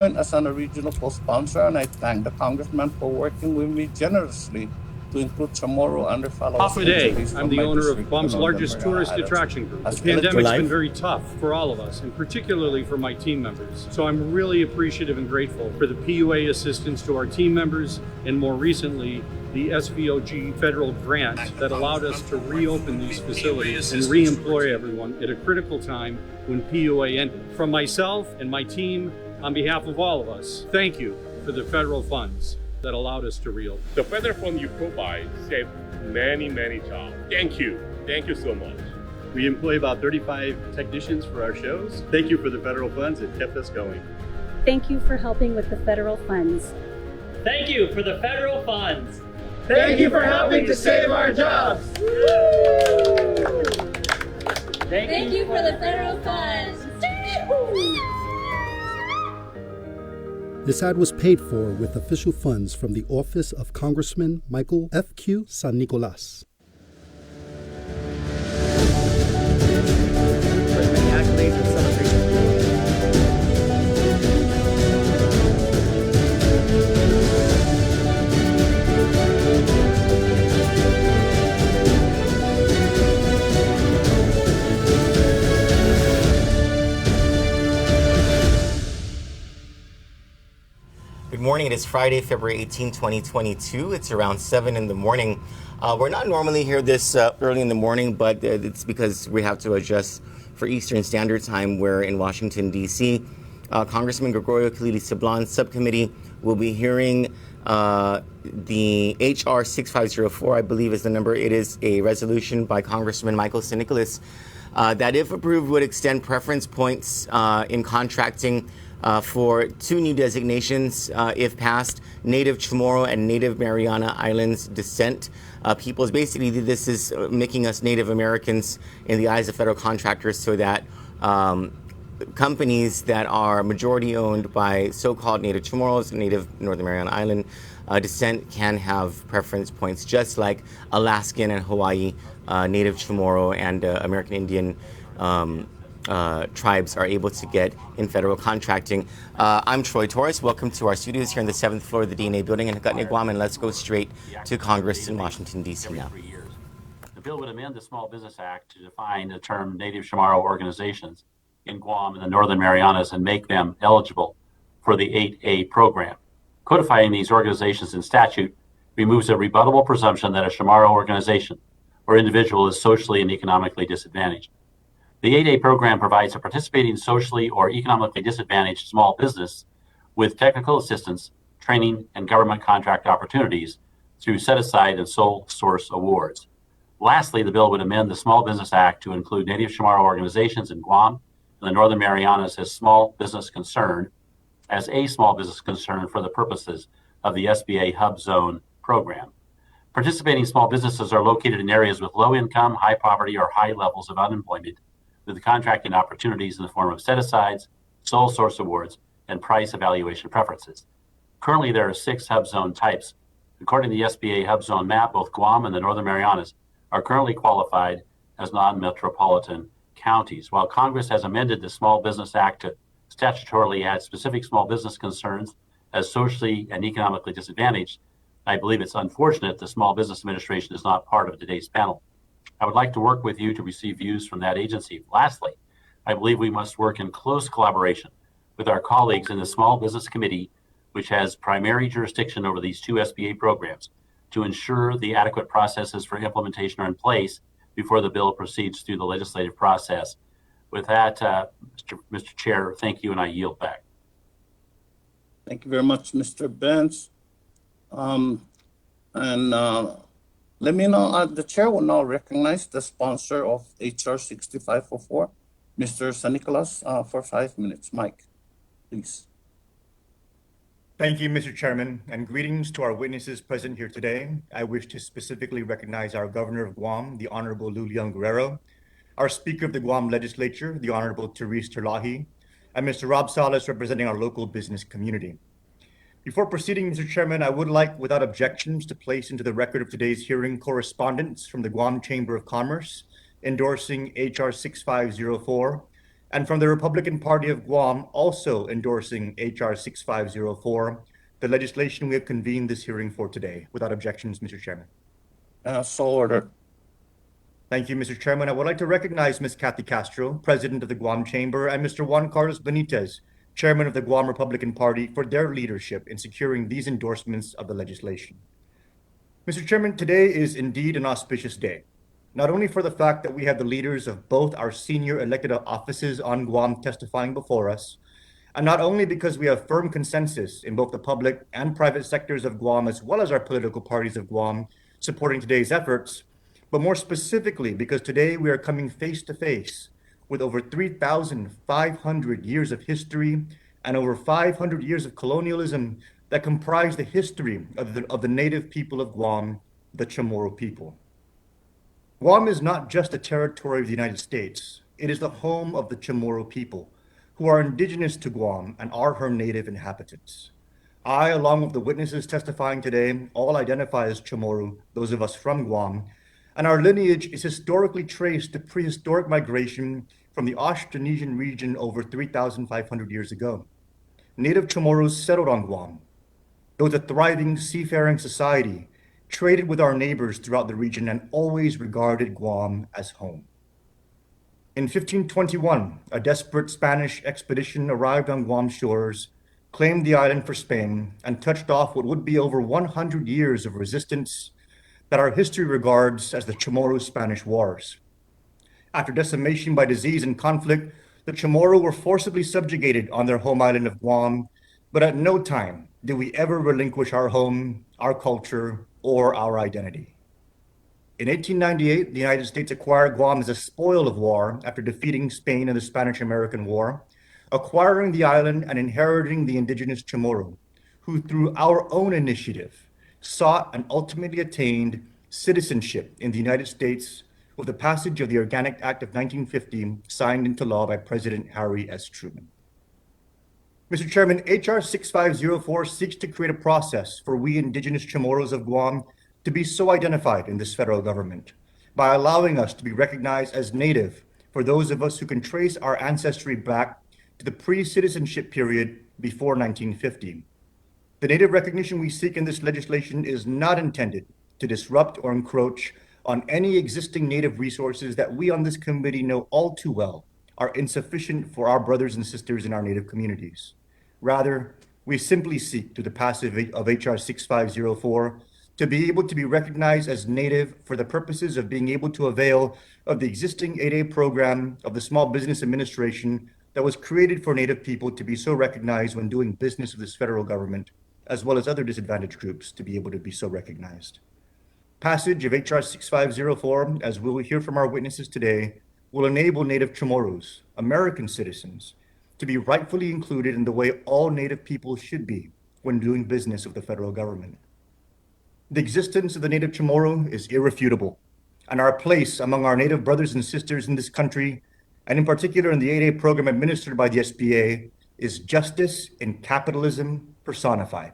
appoint as an regional co-sponsor, and I thank the congressman for working with me generously to include Chamorro under fellow. I'm the owner of Guam's largest tourist attraction group. The pandemic's been very tough for all of us, and particularly for my team members. So I'm really appreciative and grateful for the PUA assistance to our team members, and more recently, the SVOG federal grant that allowed us to reopen these facilities and re-employ everyone at a critical time when PUA ended. From myself and my team, on behalf of all of us, thank you for the federal funds that allowed us to reopen. The federal fund you provide saved many, many jobs. Thank you. Thank you so much. We employ about 35 technicians for our shows. Thank you for the federal funds that kept us going. Thank you for helping with the federal funds. Thank you for the federal funds. Thank you for helping to save our jobs. Thank you for the federal funds. This ad was paid for with official funds from the office of Congressman Michael F.Q. San Nicolas. Good morning. It is Friday, February 18, 2022. It's around 7 in the morning. We're not normally here this early in the morning, but it's because we have to adjust for Eastern Standard Time. Where in Washington, D.C., Congressman Gregorio Kilili Sablan's subcommittee will be hearing the H.R. 6504, I believe is the number. It is a resolution by Congressman Michael San Nicolas that, if approved, would extend preference points in contracting for two new designations, if passed: Native Chamorro and Native Mariana Islands descent peoples. Basically, this is making us Native Americans in the eyes of federal contractors, so that companies that are majority owned by so-called Native Chamorros and Native Northern Mariana Island descent can have preference points, just like Alaskan and Hawaii Native Chamorro and American Indian tribes are able to get in federal contracting. I'm Troy Torres. Welcome to our studios here on the 7th floor of the DNA building in Guam, and let's go straight to Congress in Washington, D.C. now. The bill would amend the Small Business Act to define the term Native Chamorro organizations in Guam and the Northern Marianas and make them eligible for the 8A program. Codifying these organizations in statute removes a rebuttable presumption that a Chamorro organization or individual is socially and economically disadvantaged. The 8A program provides a participating socially or economically disadvantaged small business with technical assistance, training, and government contract opportunities through set-aside and sole source awards. Lastly, the bill would amend the Small Business Act to include Native Chamorro organizations in Guam and the Northern Marianas as a small business concern for the purposes of the SBA Hubzone Program. Participating small businesses are located in areas with low income, high poverty, or high levels of unemployment, with contracting opportunities in the form of set-asides, sole source awards, and price evaluation preferences. Currently, there are 6 Hubzone types. According to the SBA Hubzone map, both Guam and the Northern Marianas are currently qualified as non-metropolitan counties. While Congress has amended the Small Business Act to statutorily add specific small business concerns as socially and economically disadvantaged, I believe it's unfortunate the Small Business Administration is not part of today's panel. I would like to work with you to receive views from that agency. Lastly, I believe we must work in close collaboration with our colleagues in the Small Business Committee, which has primary jurisdiction over these 2 SBA programs, to ensure the adequate processes for implementation are in place before the bill proceeds through the legislative process. With that, Mr. Chair, thank you, and I yield back. Thank you very much, Mr. Benz. Let me know, the chair will now recognize the sponsor of H.R. 6504, Mr. San Nicolas, for 5 minutes. Mike, please. Thank you, Mr. Chairman, and greetings to our witnesses present here today. I wish to specifically recognize our Governor of Guam, the Honorable Lulian Guerrero, our Speaker of the Guam Legislature, the Honorable Therese Terlahi, and Mr. Rob Salas, representing our local business community. Before proceeding, Mr. Chairman, I would like, without objections, to place into the record of today's hearing correspondence from the Guam Chamber of Commerce endorsing H.R. 6504 and from the Republican Party of Guam also endorsing H.R. 6504, the legislation we have convened this hearing for today. Without objections, Mr. Chairman. So ordered. Thank you, Mr. Chairman. I would like to recognize Ms. Kathy Castro, President of the Guam Chamber, and Mr. Juan Carlos Benitez, Chairman of the Guam Republican Party, for their leadership in securing these endorsements of the legislation. Mr. Chairman, today is indeed an auspicious day, not only for the fact that we have the leaders of both our senior elected offices on Guam testifying before us, and not only because we have firm consensus in both the public and private sectors of Guam, as well as our political parties of Guam, supporting today's efforts, but more specifically because today we are coming face to face with over 3,500 years of history and over 500 years of colonialism that comprise the history of the native people of Guam, the Chamorro people. Guam is not just a territory of the United States. It is the home of the Chamorro people, who are indigenous to Guam and are her native inhabitants. I, along with the witnesses testifying today, all identify as Chamorro, those of us from Guam, and our lineage is historically traced to prehistoric migration from the Austronesian region over 3,500 years ago. Native Chamorros settled on Guam. It was a thriving seafaring society, traded with our neighbors throughout the region, and always regarded Guam as home. In 1521, a desperate Spanish expedition arrived on Guam shores, claimed the island for Spain, and touched off what would be over 100 years of resistance that our history regards as the Chamorro-Spanish Wars. After decimation by disease and conflict, the Chamorro were forcibly subjugated on their home island of Guam, but at no time did we ever relinquish our home, our culture, or our identity. In 1898, the United States acquired Guam as a spoil of war after defeating Spain in the Spanish-American War, acquiring the island and inheriting the indigenous Chamorro, who through our own initiative sought and ultimately attained citizenship in the United States with the passage of the Organic Act of 1950, signed into law by President Harry S. Truman. Mr. Chairman, H.R. 6504 seeks to create a process for we indigenous Chamorros of Guam to be so identified in this federal government by allowing us to be recognized as native for those of us who can trace our ancestry back to the pre-citizenship period before 1950. The native recognition we seek in this legislation is not intended to disrupt or encroach on any existing native resources that we on this committee know all too well are insufficient for our brothers and sisters in our native communities. Rather, we simply seek, through the passage of H.R. 6504, to be able to be recognized as native for the purposes of being able to avail of the existing 8A program of the Small Business Administration that was created for native people to be so recognized when doing business with this federal government, as well as other disadvantaged groups to be able to be so recognized. Passage of H.R. 6504, as we will hear from our witnesses today, will enable Native Chamorros, American citizens, to be rightfully included in the way all Native people should be when doing business with the federal government. The existence of the Native Chamorro is irrefutable, and our place among our Native brothers and sisters in this country, and in particular in the 8A program administered by the SBA, is justice in capitalism personified.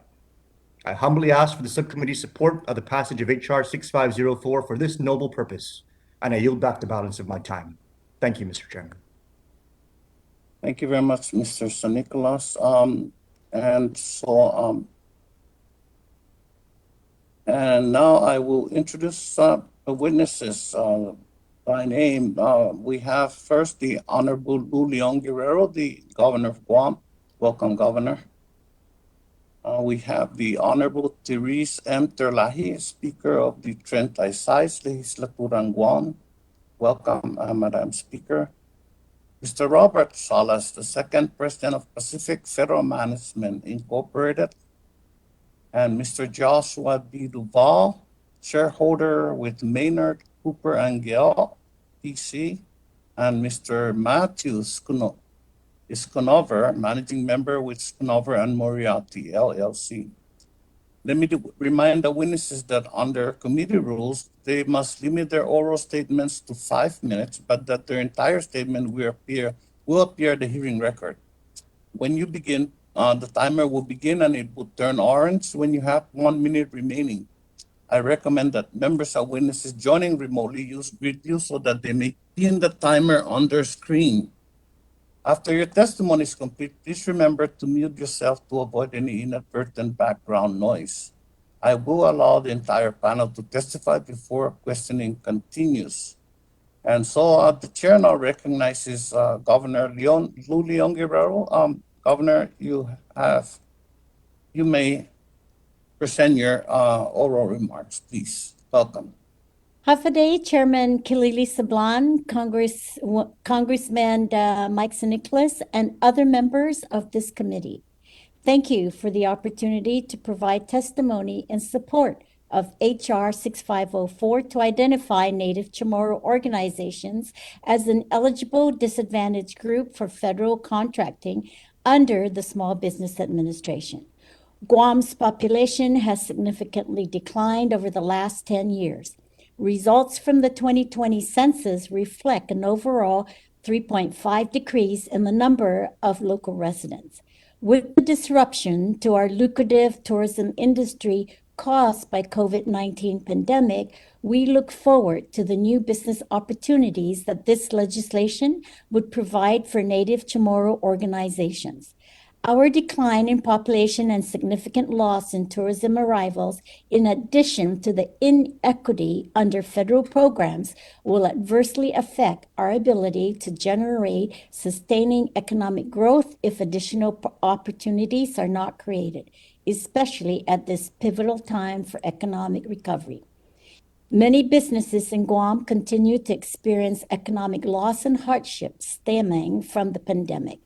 I humbly ask for the subcommittee's support of the passage of H.R. 6504 for this noble purpose, and I yield back the balance of my time. Thank you, Mr. Chairman. Thank you very much, Mr. San Nicolas. And now I will introduce the witnesses by name. We have first the Honorable Leon Guerrero, the Governor of Guam. Welcome, Governor. We have the Honorable Therese M. Terlahi, Speaker of the 36th Legislatura in Guam. Welcome, Madam Speaker. Mr. Robert Salas, the second President of Pacific Federal Management Incorporated. And Mr. Joshua B. Duval, shareholder with Maynard, Cooper and Gale, PC. And Mr. Matthew Schoonover, managing member with Schoonover and Moriarty, LLC. Let me remind the witnesses that under committee rules, they must limit their oral statements to 5 minutes, but that their entire statement will appear the hearing record. When you begin, the timer will begin and it will turn orange when you have 1 minute remaining. I recommend that members of witnesses joining remotely use grid view so that they may pin the timer on their screen. After your testimony is complete, please remember to mute yourself to avoid any inadvertent background noise. I will allow the entire panel to testify before questioning continues. And so the chair now recognizes Governor Lou Leon Guerrero. Governor, you may present your oral remarks, please. Welcome. Hafaday, Chairman Kilili Sablan, Congressman Mike Nicholas, and other members of this committee. Thank you for the opportunity to provide testimony in support of H.R. 6504 to identify Native Chamorro organizations as an eligible disadvantaged group for federal contracting under the Small Business Administration. Guam's population has significantly declined over the last 10 years. Results from the 2020 census reflect an overall 3.5 decrease in the number of local residents. With the disruption to our lucrative tourism industry caused by COVID-19 pandemic, we look forward to the new business opportunities that this legislation would provide for Native Chamorro organizations. Our decline in population and significant loss in tourism arrivals, in addition to the inequity under federal programs, will adversely affect our ability to generate sustaining economic growth if additional opportunities are not created, especially at this pivotal time for economic recovery. Many businesses in Guam continue to experience economic loss and hardship stemming from the pandemic.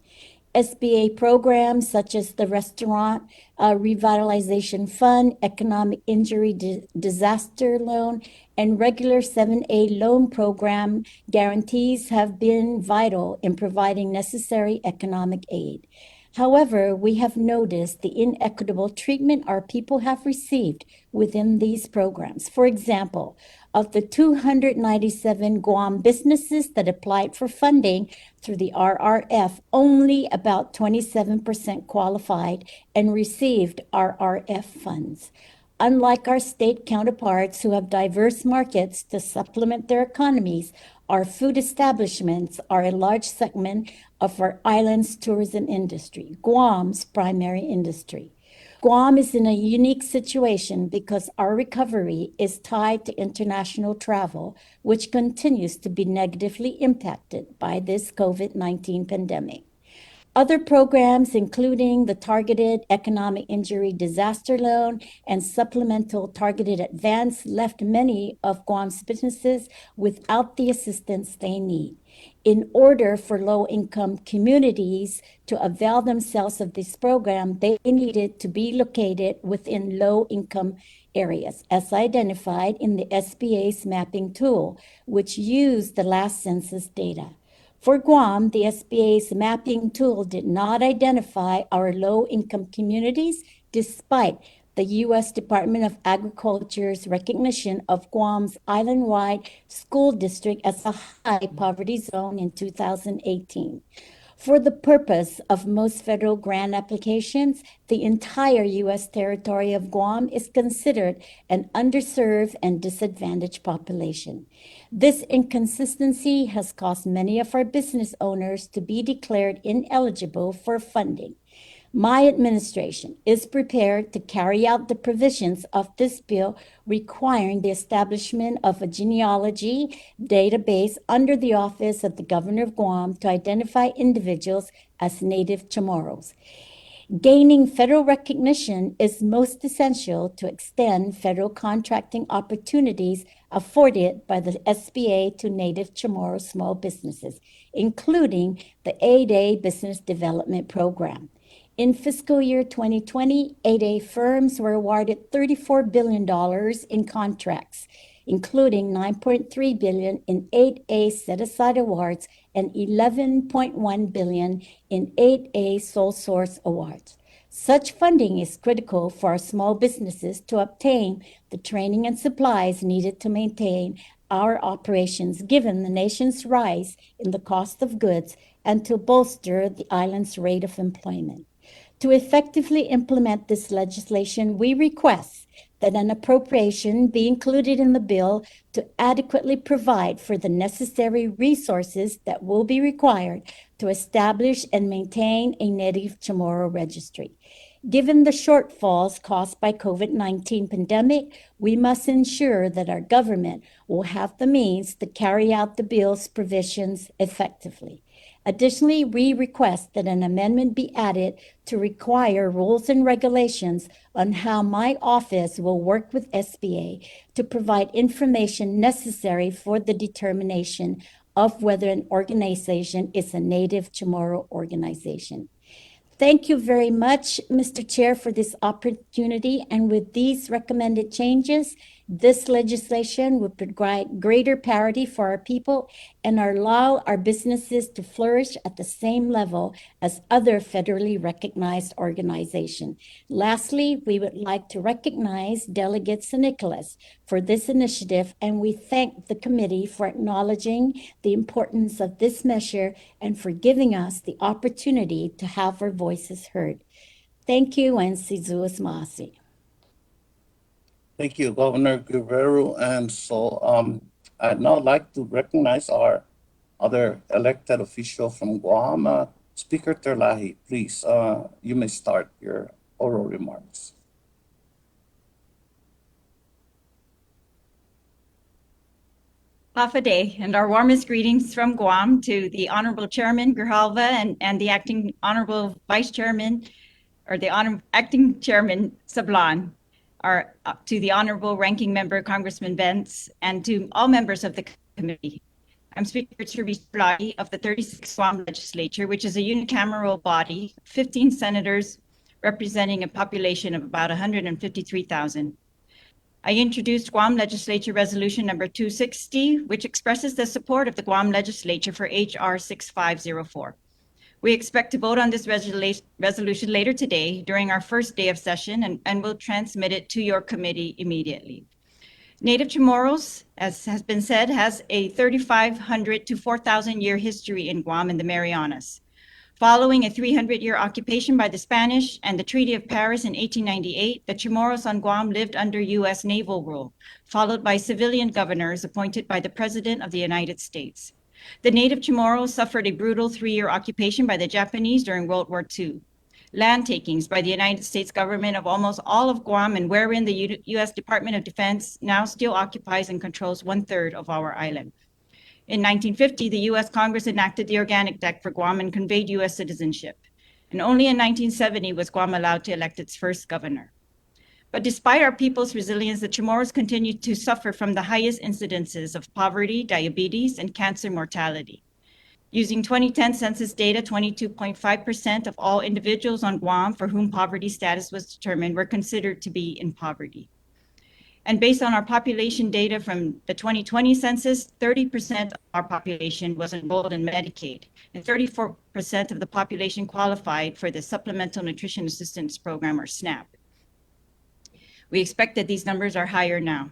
SBA programs such as the Restaurant Revitalization Fund, Economic Injury Disaster Loan, and regular 7A loan program guarantees have been vital in providing necessary economic aid. However, we have noticed the inequitable treatment our people have received within these programs. For example, of the 297 Guam businesses that applied for funding through the RRF, only about 27% qualified and received RRF funds. Unlike our state counterparts who have diverse markets to supplement their economies, our food establishments are a large segment of our island's tourism industry, Guam's primary industry. Guam is in a unique situation because our recovery is tied to international travel, which continues to be negatively impacted by this COVID-19 pandemic. Other programs, including the Targeted Economic Injury Disaster Loan and Supplemental Targeted Advance, left many of Guam's businesses without the assistance they need. In order for low-income communities to avail themselves of this program, they needed to be located within low-income areas, as identified in the SBA's mapping tool, which used the last census data. For Guam, the SBA's mapping tool did not identify our low-income communities, despite the U.S. Department of Agriculture's recognition of Guam's island-wide school district as a high poverty zone in 2018. For the purpose of most federal grant applications, the entire U.S. territory of Guam is considered an underserved and disadvantaged population. This inconsistency has caused many of our business owners to be declared ineligible for funding. My administration is prepared to carry out the provisions of this bill requiring the establishment of a genealogy database under the Office of the Governor of Guam to identify individuals as Native Chamorros. Gaining federal recognition is most essential to extend federal contracting opportunities afforded by the SBA to Native Chamorro small businesses, including the 8A Business Development Program. In fiscal year 2020, 8A firms were awarded $34 billion in contracts, including $9.3 billion in 8A set-aside awards and $11.1 billion in 8A sole source awards. Such funding is critical for our small businesses to obtain the training and supplies needed to maintain our operations, given the nation's rise in the cost of goods, and to bolster the island's rate of employment. To effectively implement this legislation, we request that an appropriation be included in the bill to adequately provide for the necessary resources that will be required to establish and maintain a native Chamorro registry. Given the shortfalls caused by COVID-19 pandemic, we must ensure that our government will have the means to carry out the bill's provisions effectively. Additionally, we request that an amendment be added to require rules and regulations on how my office will work with SBA to provide information necessary for the determination of whether an organization is a native Chamorro organization. Thank you very much, Mr. Chair, for this opportunity. And with these recommended changes, this legislation would provide greater parity for our people and allow our businesses to flourish at the same level as other federally recognized organizations. Lastly, we would like to recognize Delegate San Nicolas for this initiative, and we thank the committee for acknowledging the importance of this measure and for giving us the opportunity to have our voices heard. Thank you, and Sizuas Masi. Thank you, Governor Guerrero. And so I'd now like to recognize our other elected official from Guam, Speaker Terlahi. Please, you may start your oral remarks. Hafa Day, and our warmest greetings from Guam to the Honorable Chairman Grijalva and the Acting Honorable Vice Chairman, or the Acting Chairman Sablan, to the Honorable Ranking Member Congressman Bentz, and to all members of the committee. I'm Speaker Chuy Garcia of the 36th Guam Legislature, which is a unicameral body, 15 senators representing a population of about 153,000. I introduced Guam Legislature Resolution number 260, which expresses the support of the Guam Legislature for HR 6504. We expect to vote on this resolution later today during our first day of session and will transmit it to your committee immediately. Native Chamorros, as has been said, has a 3,500 to 4,000 year history in Guam and the Marianas. Following a 300-year occupation by the Spanish and the Treaty of Paris in 1898, the Chamorros on Guam lived under U.S. naval rule, followed by civilian governors appointed by the President of the United States. The native Chamorros suffered a brutal 3-year occupation by the Japanese during World War II. Land takings by the United States government of almost all of Guam, and wherein the U.S. Department of Defense now still occupies and controls 1/3 of our island. In 1950, the U.S. Congress enacted the Organic Act for Guam and conveyed U.S. citizenship. And only in 1970 was Guam allowed to elect its first governor. But despite our people's resilience, the Chamorros continue to suffer from the highest incidences of poverty, diabetes, and cancer mortality. Using 2010 census data, 22.5% of all individuals on Guam for whom poverty status was determined were considered to be in poverty. And based on our population data from the 2020 census, 30% of our population was enrolled in Medicaid, and 34% of the population qualified for the Supplemental Nutrition Assistance Program, or SNAP. We expect that these numbers are higher now.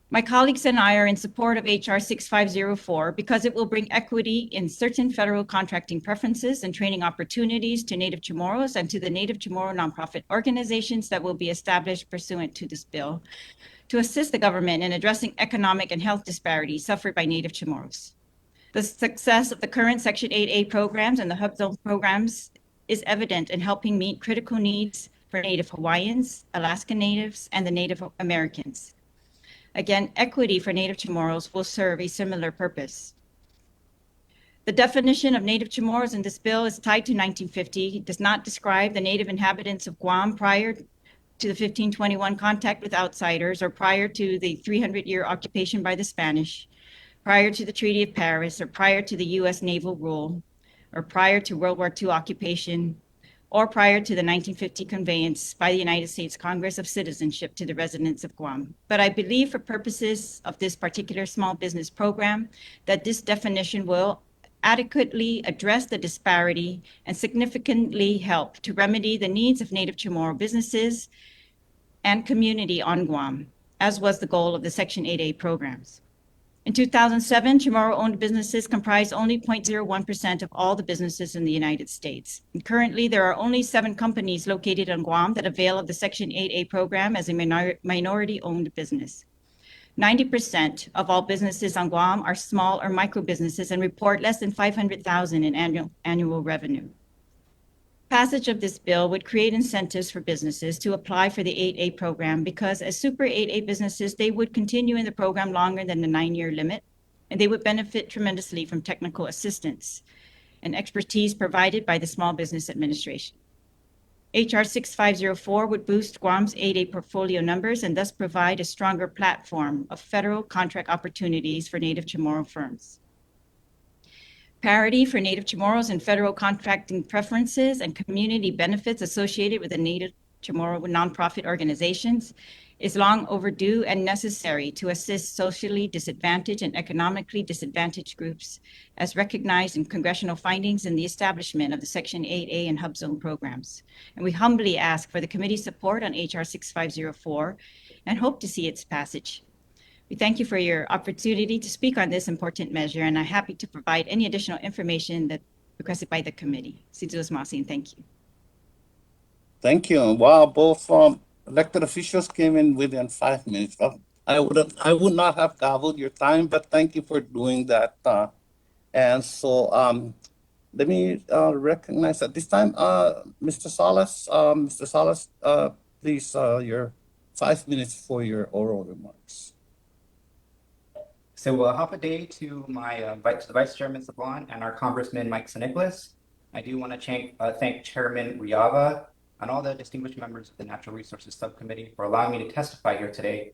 My colleagues and I are in support of HR 6504 because it will bring equity in certain federal contracting preferences and training opportunities to Native Chamorros and to the Native Chamorro nonprofit organizations that will be established pursuant to this bill, to assist the government in addressing economic and health disparities suffered by Native Chamorros. The success of the current Section 8A programs and the Hubzone programs is evident in helping meet critical needs for Native Hawaiians, Alaska Natives, and the Native Americans. Again, equity for Native Chamorros will serve a similar purpose. The definition of Native Chamorros in this bill is tied to 1950. It does not describe the native inhabitants of Guam prior to the 1521 contact with outsiders, or prior to the 300-year occupation by the Spanish, prior to the Treaty of Paris, or prior to the U.S. naval rule, or prior to World War II occupation, or prior to the 1950 conveyance by the United States Congress of citizenship to the residents of Guam. But I believe for purposes of this particular small business program that this definition will adequately address the disparity and significantly help to remedy the needs of Native Chamorro businesses and community on Guam, as was the goal of the Section 8A programs. In 2007, Chamorro-owned businesses comprised only 0.01% of all the businesses in the United States. And currently, there are only 7 companies located on Guam that avail of the Section 8A program as a minority-owned business. 90% of all businesses on Guam are small or micro businesses and report less than 500,000 in annual revenue. Passage of this bill would create incentives for businesses to apply for the 8A program because as Super 8A businesses, they would continue in the program longer than the 9-year limit, and they would benefit tremendously from technical assistance and expertise provided by the Small Business Administration. HR 6504 would boost Guam's 8A portfolio numbers and thus provide a stronger platform of federal contract opportunities for Native Chamorro firms. Parity for Native Chamorros and federal contracting preferences and community benefits associated with the Native Chamorro nonprofit organizations is long overdue and necessary to assist socially disadvantaged and economically disadvantaged groups, as recognized in congressional findings in the establishment of the Section 8A and Hubzone programs. And we humbly ask for the committee's support on HR 6504 and hope to see its passage. We thank you for your opportunity to speak on this important measure, and I'm happy to provide any additional information that requested by the committee. Sidulas Masi, thank you. Thank you. Wow, both elected officials came in within 5 minutes. I would not have gobbled your time, but thank you for doing that. And so let me recognize at this time, Mr. Salas. Mr. Salas, please, your 5 minutes for your oral remarks. So half a day to my Vice Chairman Sablan and our Congressman Mike Sinichlis. I do want to thank Chairman Riava and all the distinguished members of the Natural Resources Subcommittee for allowing me to testify here today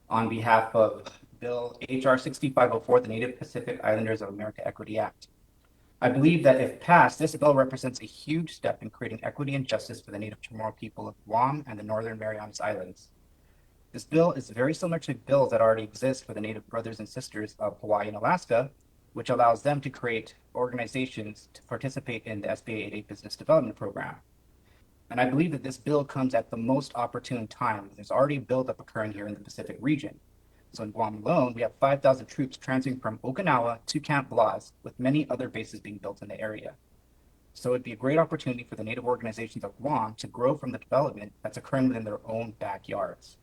on behalf of Bill HR 6504, the Native Pacific Islanders of America Equity Act. I believe that if passed, this bill represents a huge step in creating equity and justice for the Native Chamorro people of Guam and the Northern Mariana Islands. This bill is very similar to bills that already exist for the Native brothers and sisters of Hawaii and Alaska, which allows them to create organizations to participate in the SBA 8A Business Development Program. And I believe that this bill comes at the most opportune time. There's already buildup occurring here in the Pacific region. So in Guam alone, we have 5,000 troops transiting from Okinawa to Camp Blas, with many other bases being built in the area. So it'd be a great opportunity for the Native organizations of Guam to grow from the development that's occurring within their own backyards.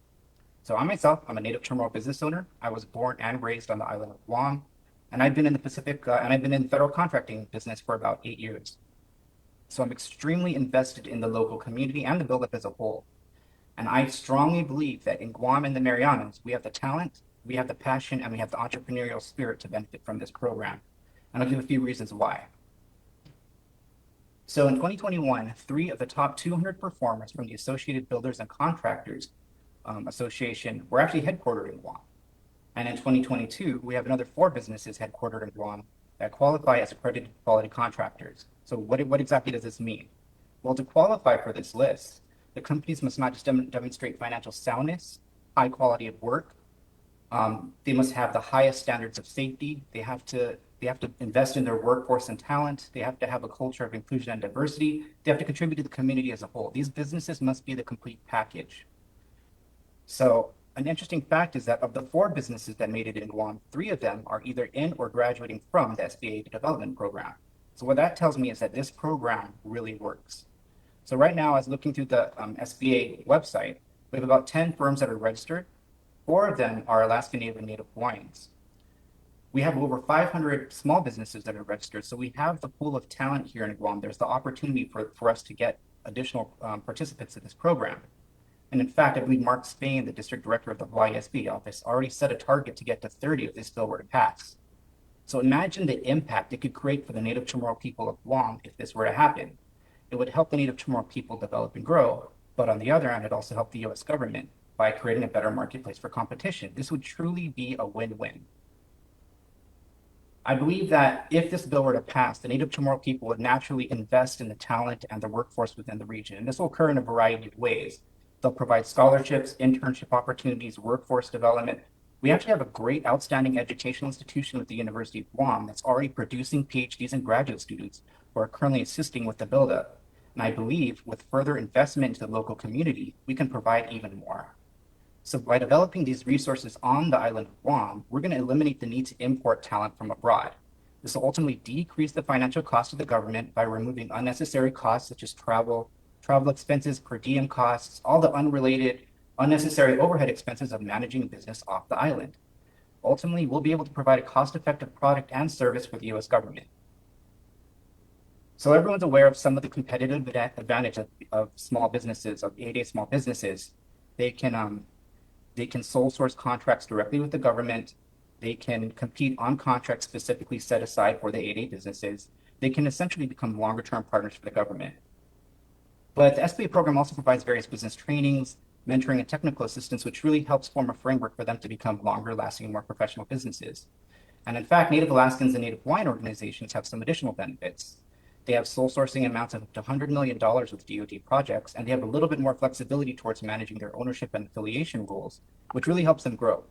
So I'm a Native Chamorro business owner. I was born and raised on the island of Guam, and I've been in the Pacific, and I've been in the federal contracting business for about 8 years. So I'm extremely invested in the local community and the buildup as a whole. And I strongly believe that in Guam and the Marianas, we have the talent, we have the passion, and we have the entrepreneurial spirit to benefit from this program. And I'll give a few reasons why. So in 2021, 3 of the top 200 performers from the Associated Builders and Contractors Association were actually headquartered in Guam. And in 2022, we have another 4 businesses headquartered in Guam that qualify as accredited quality contractors. So what exactly does this mean? Well, to qualify for this list, the companies must not just demonstrate financial soundness, high quality of work. They must have the highest standards of safety. They have to invest in their workforce and talent. They have to have a culture of inclusion and diversity. They have to contribute to the community as a whole. These businesses must be the complete package. So an interesting fact is that of the 4 businesses that made it in Guam, 3 of them are either in or graduating from the SBA development program. So what that tells me is that this program really works. So right now, as looking through the SBA website, we have about 10 firms that are registered. 4 of them are Alaska Native and Native Hawaiians. We have over 500 small businesses that are registered. So we have the pool of talent here in Guam. There's the opportunity for us to get additional participants in this program. And in fact, I believe Mark Spain, the district director of the Hawaii SBA office, already set a target to get to 30 if this bill were to pass. So imagine the impact it could create for the Native Chamorro people of Guam if this were to happen. It would help the Native Chamorro people develop and grow, but on the other hand, it also helped the U.S. government by creating a better marketplace for competition. This would truly be a win-win. I believe that if this bill were to pass, the Native Chamorro people would naturally invest in the talent and the workforce within the region. And this will occur in a variety of ways. They'll provide scholarships, internship opportunities, workforce development. We actually have a great, outstanding educational institution with the University of Guam that's already producing PhDs and graduate students who are currently assisting with the buildup. And I believe with further investment into the local community, we can provide even more. So by developing these resources on the island of Guam, we're going to eliminate the need to import talent from abroad. This will ultimately decrease the financial cost of the government by removing unnecessary costs such as travel expenses, per diem costs, all the unrelated unnecessary overhead expenses of managing a business off the island. Ultimately, we'll be able to provide a cost-effective product and service for the U.S. government. So everyone's aware of some of the competitive advantage of small businesses, of 8A small businesses. They can sole source contracts directly with the government. They can compete on contracts specifically set aside for the 8A businesses. They can essentially become longer-term partners for the government. But the SBA program also provides various business trainings, mentoring, and technical assistance, which really helps form a framework for them to become longer-lasting, more professional businesses. And in fact, Native Alaskans and Native Hawaiian organizations have some additional benefits. They have sole sourcing amounts of up to $100 million with DoD projects, and they have a little bit more flexibility towards managing their ownership and affiliation rules, which really helps them grow.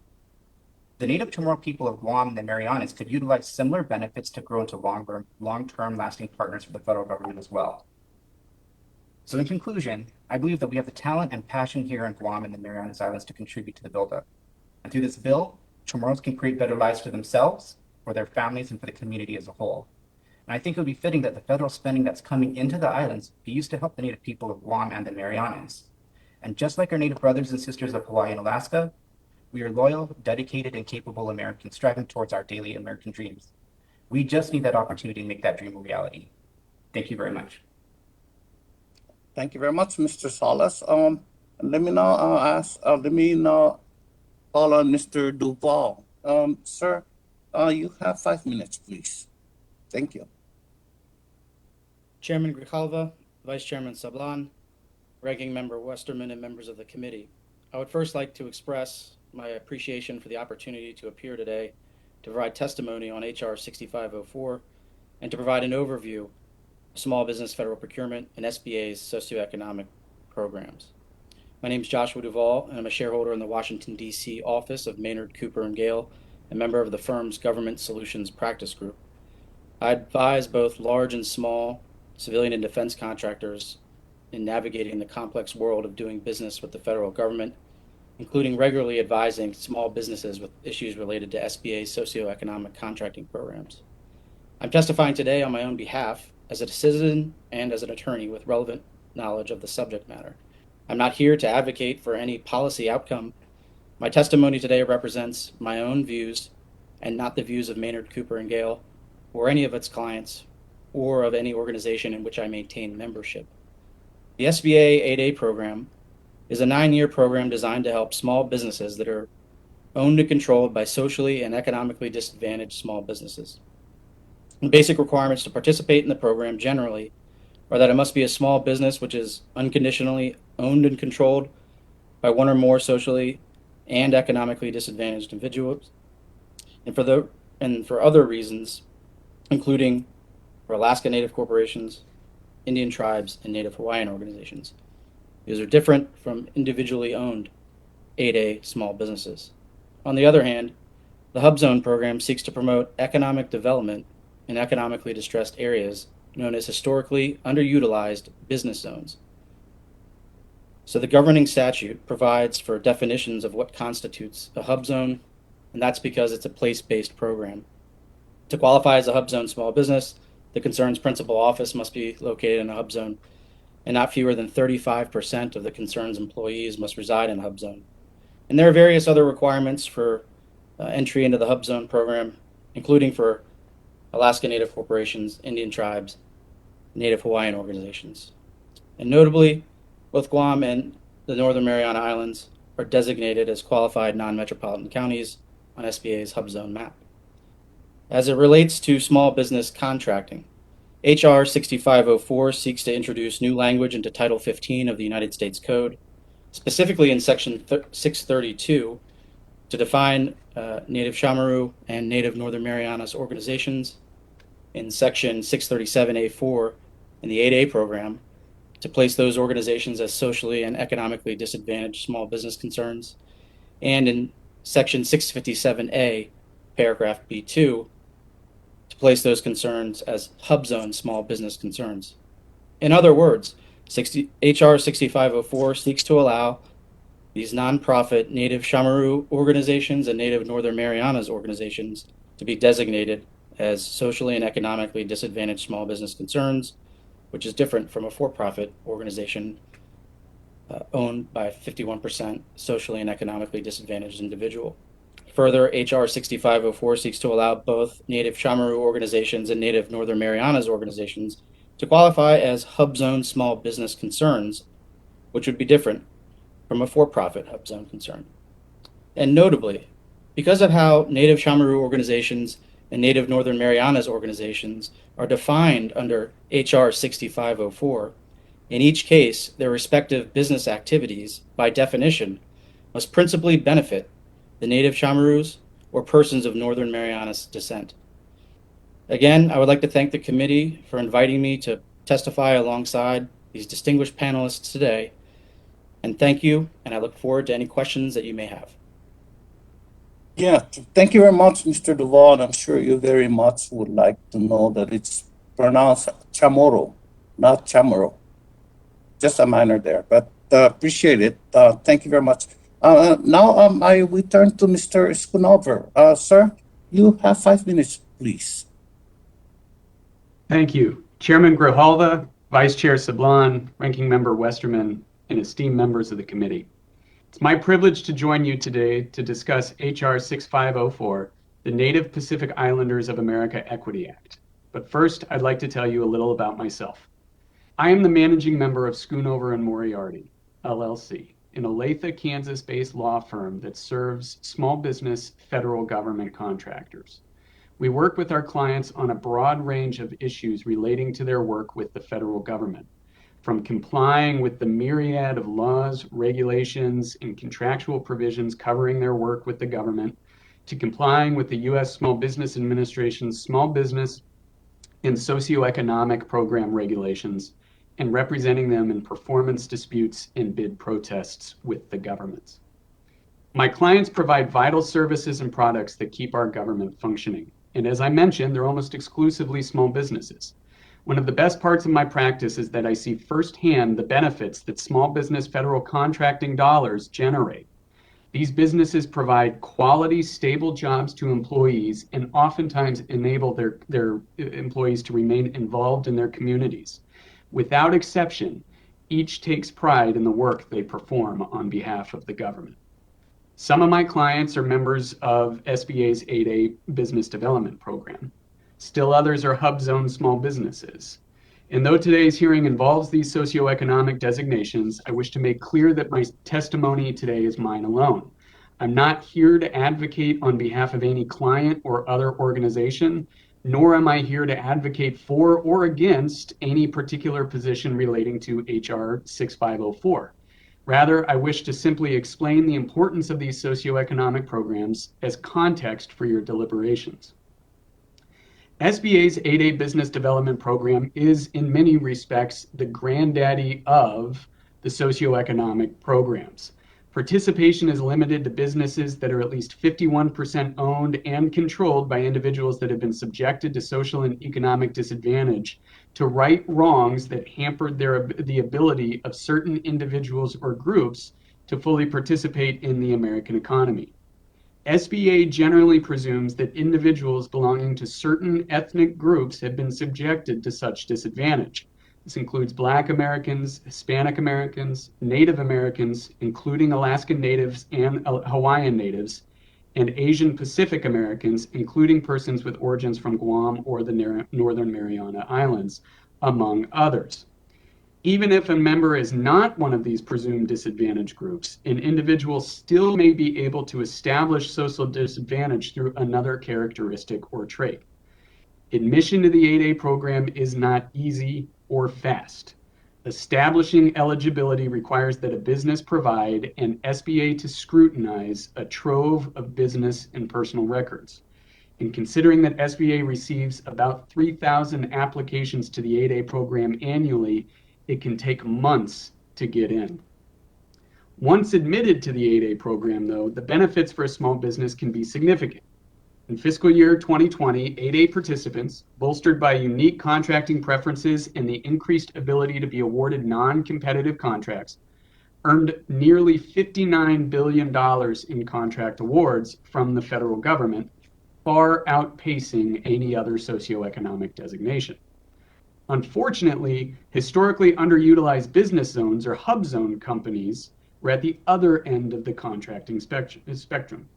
The Native Chamorro people of Guam and the Marianas could utilize similar benefits to grow into long-term lasting partners for the federal government as well. So in conclusion, I believe that we have the talent and passion here in Guam and the Marianas Islands to contribute to the buildup. And through this bill, Chamorros can create better lives for themselves, for their families, and for the community as a whole. And I think it would be fitting that the federal spending that's coming into the islands be used to help the Native people of Guam and the Marianas. And just like our Native brothers and sisters of Hawaii and Alaska, we are loyal, dedicated, and capable Americans striving towards our daily American dreams. We just need that opportunity to make that dream a reality. Thank you very much. Thank you very much, Mr. Salas. Let me now call on Mr. Duval. Sir, you have 5 minutes, please. Thank you. Chairman Grijalva, Vice Chairman Sablan, Ranking Member Westerman, and members of the committee. I would first like to express my appreciation for the opportunity to appear today to provide testimony on H.R. 6504 and to provide an overview of small business federal procurement and SBA's socioeconomic programs. My name is Joshua Duvall, and I'm a shareholder in the Washington, D.C. office of Maynard, Cooper & Gale, and member of the firm's Government Solutions Practice Group. I advise both large and small civilian and defense contractors in navigating the complex world of doing business with the federal government, including regularly advising small businesses with issues related to SBA's socioeconomic contracting programs. I'm testifying today on my own behalf as a citizen and as an attorney with relevant knowledge of the subject matter. I'm not here to advocate for any policy outcome. My testimony today represents my own views and not the views of Maynard, Cooper & Gale or any of its clients or of any organization in which I maintain membership. The SBA 8A program is a 9-year program designed to help small businesses that are owned and controlled by socially and economically disadvantaged small businesses. The basic requirements to participate in the program generally are that it must be a small business which is unconditionally owned and controlled by one or more socially and economically disadvantaged individuals, and for other reasons, including for Alaska Native corporations, Indian tribes, and Native Hawaiian organizations. These are different from individually owned 8A small businesses. On the other hand, the Hubzone program seeks to promote economic development in economically distressed areas known as historically underutilized business zones. So the governing statute provides for definitions of what constitutes a hub zone, and that's because it's a place-based program. To qualify as a hub zone small business, the concern's principal office must be located in a hub zone, and not fewer than 35% of the concern's employees must reside in a hub zone. And there are various other requirements for entry into the hub zone program, including for Alaska Native corporations, Indian tribes, Native Hawaiian organizations. And notably, both Guam and the Northern Mariana Islands are designated as qualified non-metropolitan counties on SBA's hub zone map. As it relates to small business contracting, H.R. 6504 seeks to introduce new language into Title 15 of the United States Code, specifically in Section 632, to define Native Chamorro and Native Northern Marianas organizations, in Section 637A4 in the 8A program, to place those organizations as socially and economically disadvantaged small business concerns, and in Section 657A, paragraph B2, to place those concerns as hub zone small business concerns. In other words, H.R. 6504 seeks to allow these nonprofit Native Chamorro organizations and Native Northern Marianas organizations to be designated as socially and economically disadvantaged small business concerns, which is different from a for-profit organization owned by a 51% socially and economically disadvantaged individual. Further, H.R. 6504 seeks to allow both Native Chamorro organizations and Native Northern Marianas organizations to qualify as Hubzone small business concerns, which would be different from a for-profit Hubzone concern. And notably, because of how Native Chamorro organizations and Native Northern Marianas organizations are defined under H.R. 6504, in each case, their respective business activities, by definition, must principally benefit the Native Chamorros or persons of Northern Marianas descent. Again, I would like to thank the committee for inviting me to testify alongside these distinguished panelists today. And thank you, and I look forward to any questions that you may have. Yeah, thank you very much, Mr. Duval. I'm sure you very much would like to know that it's pronounced Chamorro, not Chamorro. Just a minor there, but appreciate it. Thank you very much. Now we turn to Mr. Schoonover. Sir, you have 5 minutes, please. Thank you. Chairman Grijalva, Vice Chair Sablan, Ranking Member Westerman, and esteemed members of the committee. It's my privilege to join you today to discuss H.R. 6504, the Native Pacific Islanders of America Equity Act. But first, I'd like to tell you a little about myself. I am the managing member of Schoonover and Moriarty, LLC, an Olathe, Kansas-based law firm that serves small business federal government contractors. We work with our clients on a broad range of issues relating to their work with the federal government, from complying with the myriad of laws, regulations, and contractual provisions covering their work with the government, to complying with the U.S. Small Business Administration's small business and socioeconomic program regulations, and representing them in performance disputes and bid protests with the governments. My clients provide vital services and products that keep our government functioning. And as I mentioned, they're almost exclusively small businesses. One of the best parts of my practice is that I see firsthand the benefits that small business federal contracting dollars generate. These businesses provide quality, stable jobs to employees and oftentimes enable their employees to remain involved in their communities. Without exception, each takes pride in the work they perform on behalf of the government. Some of my clients are members of SBA's 8A Business Development Program. Still others are Hubzone small businesses. And though today's hearing involves these socioeconomic designations, I wish to make clear that my testimony today is mine alone. I'm not here to advocate on behalf of any client or other organization, nor am I here to advocate for or against any particular position relating to H.R. 6504. Rather, I wish to simply explain the importance of these socioeconomic programs as context for your deliberations. SBA's 8A Business Development Program is, in many respects, the granddaddy of the socioeconomic programs. Participation is limited to businesses that are at least 51% owned and controlled by individuals that have been subjected to social and economic disadvantage to right wrongs that hampered the ability of individuals or groups to fully participate in the American economy. SBA generally presumes that individuals belonging to certain ethnic groups have been subjected to such disadvantage. This includes Black Americans, Hispanic Americans, Native Americans, including Alaskan Natives and Hawaiian Natives, and Asian Pacific Americans, including persons with origins from Guam or the Northern Mariana Islands, among others. Even if a member is not one of these presumed disadvantaged groups, an individual still may be able to establish social disadvantage through another characteristic or trait. Admission to the 8A program is not easy or fast. Establishing eligibility requires that a business provide an SBA to scrutinize a trove of business and personal records. And considering that SBA receives about 3,000 applications to the 8A program annually, it can take months to get in. Once admitted to the 8A program, though, the benefits for a small business can be significant. In fiscal year 2020, 8A participants, bolstered by unique contracting preferences and the increased ability to be awarded non-competitive contracts, earned nearly $59 billion in contract awards from the federal government, far outpacing any other socioeconomic designation. Unfortunately, historically underutilized business zones or hub zone companies were at the other end of the contracting spectrum.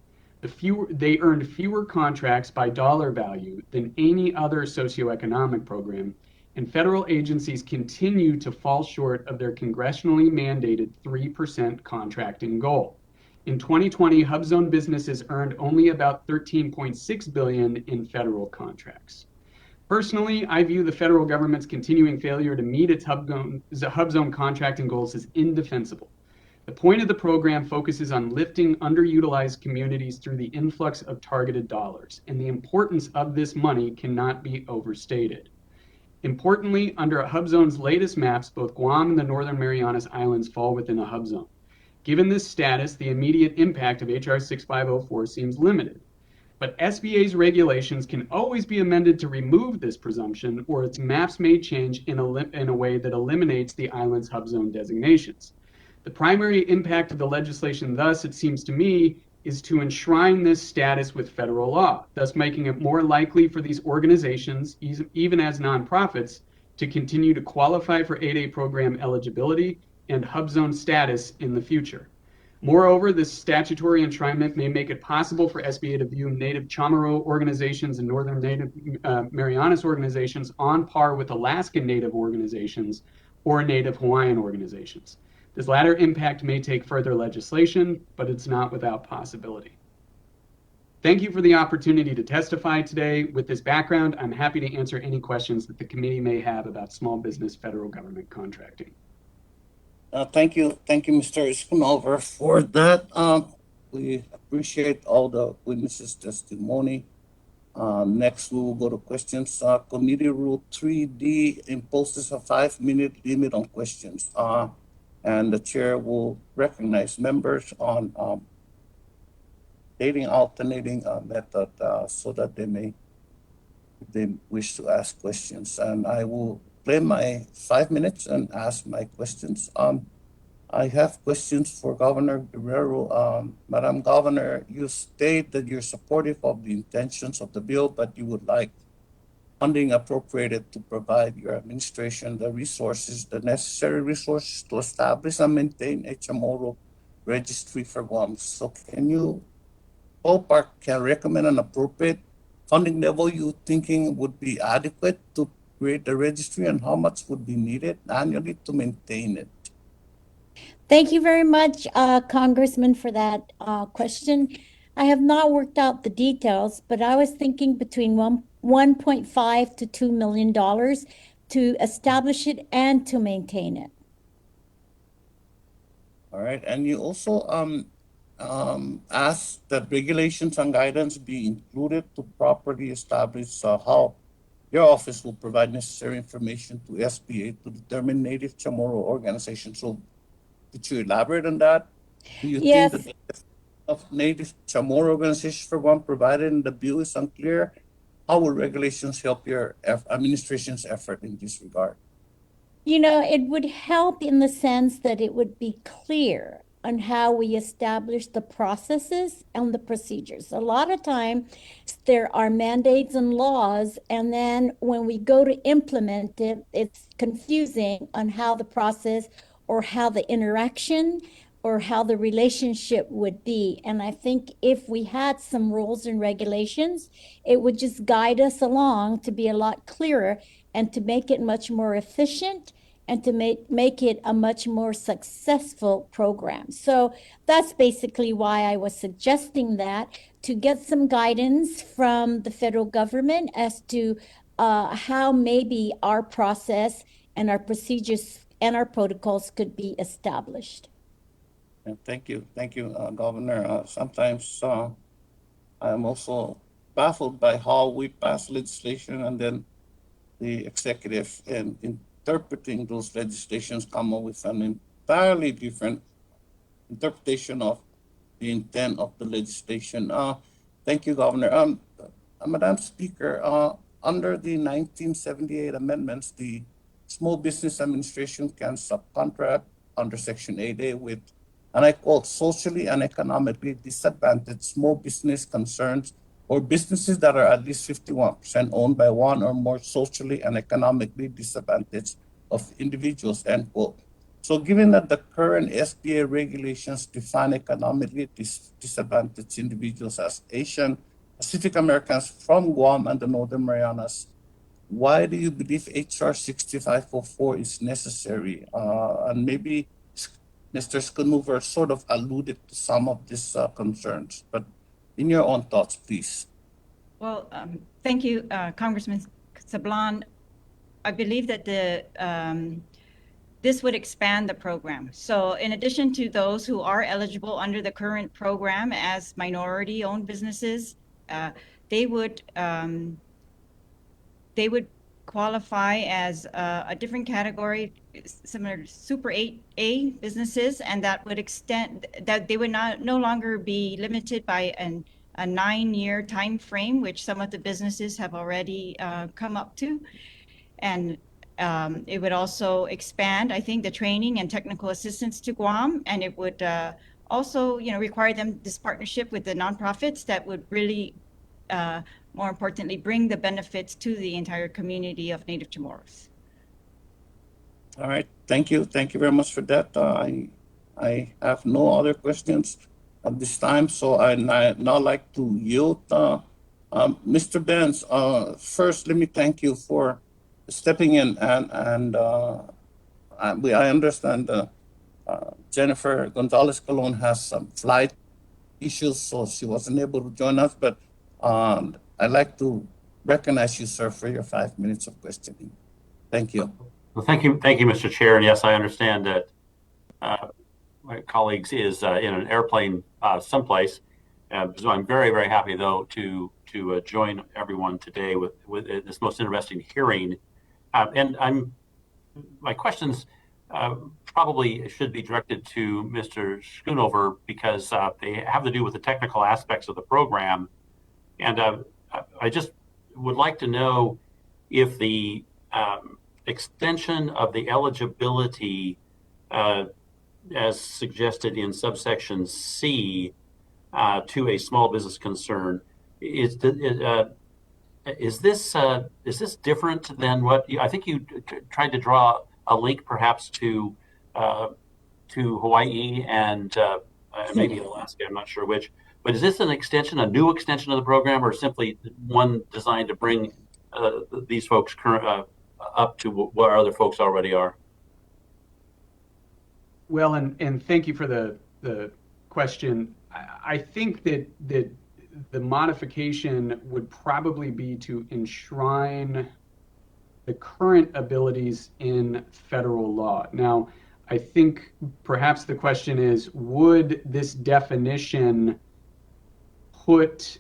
They earned fewer contracts by dollar value than any other socioeconomic program, and federal agencies continue to fall short of their congressionally mandated 3% contracting goal. In 2020, hub zone businesses earned only about $13.6 billion in federal contracts. Personally, I view the federal government's continuing failure to meet its hub zone contracting goals as indefensible. The point of the program focuses on lifting underutilized communities through the influx of targeted dollars, and the importance of this money cannot be overstated. Importantly, under a hub zone's latest maps, both Guam and the Northern Marianas Islands fall within a hub zone. Given this status, the immediate impact of HR 6504 seems limited. But SBA's regulations can always be amended to remove this presumption, or its maps may change in a way that eliminates the island's hub zone designations. The primary impact of the legislation, thus, it seems to me, is to enshrine this status with federal law, thus making it more likely for these organizations, even as nonprofits, to continue to qualify for 8A program eligibility and hub zone status in the future. Moreover, this statutory enshrinement may make it possible for SBA to view Native Chamorro organizations and Northern Marianas organizations on par with Alaskan Native organizations or Native Hawaiian organizations. This latter impact may take further legislation, but it's not without possibility. Thank you for the opportunity to testify today. With this background, I'm happy to answer any questions that the committee may have about small business federal government contracting. Thank you, Mr. Schoonover, for that. We appreciate all the witnesses' testimony. Next, we will go to questions. Committee Rule 3D imposes a 5-minute limit on questions. And the chair will recognize members on dating alternating method so that if they wish to ask questions. And I will play my 5 minutes and ask my questions. I have questions for Governor Guerrero. Madam Governor, you state that you're supportive of the intentions of the bill, but you would like funding appropriated to provide your administration the necessary resources to establish and maintain a Chamorro registry for Guam. So can you recommend an appropriate funding level you thinking would be adequate to create the registry, and how much would be needed annually to maintain it? Thank you very much, Congressman, for that question. I have not worked out the details, but I was thinking between $1.5 to $2 million to establish it and to maintain it. All right, and you also asked that regulations and guidance be included to properly establish how your office will provide necessary information to SBA to determine Native Chamorro organizations. So could you elaborate on that? Do you Yes. think that the of Native Chamorro organizations for one provided in the bill is unclear? How will regulations help your administration's effort in this regard? You know, it would help in the sense that it would be clear on how we establish the processes and the procedures. A lot of time there are mandates and laws, and then when we go to implement it, it's confusing on how the process or how the interaction or how the relationship would be. And I think if we had some rules and regulations, it would just guide us along to be a lot clearer and to make it much more efficient and to make it a much more successful program. So that's basically why I was suggesting that, to get some guidance from the federal government as to how maybe our process and our procedures and our protocols could be established. Thank you, Governor. Sometimes I'm also baffled by how we pass legislation and then the executive, in interpreting those legislations, come up with an entirely different interpretation of the intent of the legislation. Thank you, Governor. Madam Speaker, under the 1978 amendments, the Small Business Administration can subcontract under Section 8A with, and I quote, socially and economically disadvantaged small business concerns or businesses that are at least 51% owned by one or more socially and economically disadvantaged of individuals, end quote. So given that the current SBA regulations define economically disadvantaged individuals as Asian, Pacific Americans from Guam and the Northern Marianas, why do you believe HR 6504 is necessary? And maybe Mr. Schoonover sort of alluded to some of these concerns, but in your own thoughts, please. Well, thank you, Congressman Sablan. I believe that this would expand the program. So in addition to those who are eligible under the current program as minority-owned businesses, they would qualify as a different category, similar to Super 8A businesses, and that would extend that they would no longer be limited by a 9-year time frame, which some of the businesses have already come up to, and it would also expand, I think, the training and technical assistance to Guam, and it would also, require them this partnership with the nonprofits that would really, more importantly, bring the benefits to the entire community of Native Chamorros. All right, thank you very much for that. I have no other questions at this time, so I now like to yield. Mr. Benz, first, let me thank you for stepping in, and I understand Jennifer Gonzalez Colon has some flight issues, so she wasn't able to join us, but I'd like to recognize you, sir, for your 5 minutes of questioning. Thank you. Well, thank you, Mr. Chair. And yes, I understand that my colleagues is in an airplane someplace. So I'm very, very happy, though, to join everyone today with this most interesting hearing. And my questions probably should be directed to Mr. Schoonover because they have to do with the technical aspects of the program. And I just would like to know if the extension of the eligibility as suggested in subsection C to a small business concern is this different than what I think you tried to draw a link perhaps to Hawaii and maybe Alaska, I'm not sure which, but is this an extension, a new extension of the program, or simply one designed to bring these folks up to where other folks already are? Well, and thank you for the question. I think that the modification would probably be to enshrine the current abilities in federal law. Now, I think perhaps the question is, would this definition put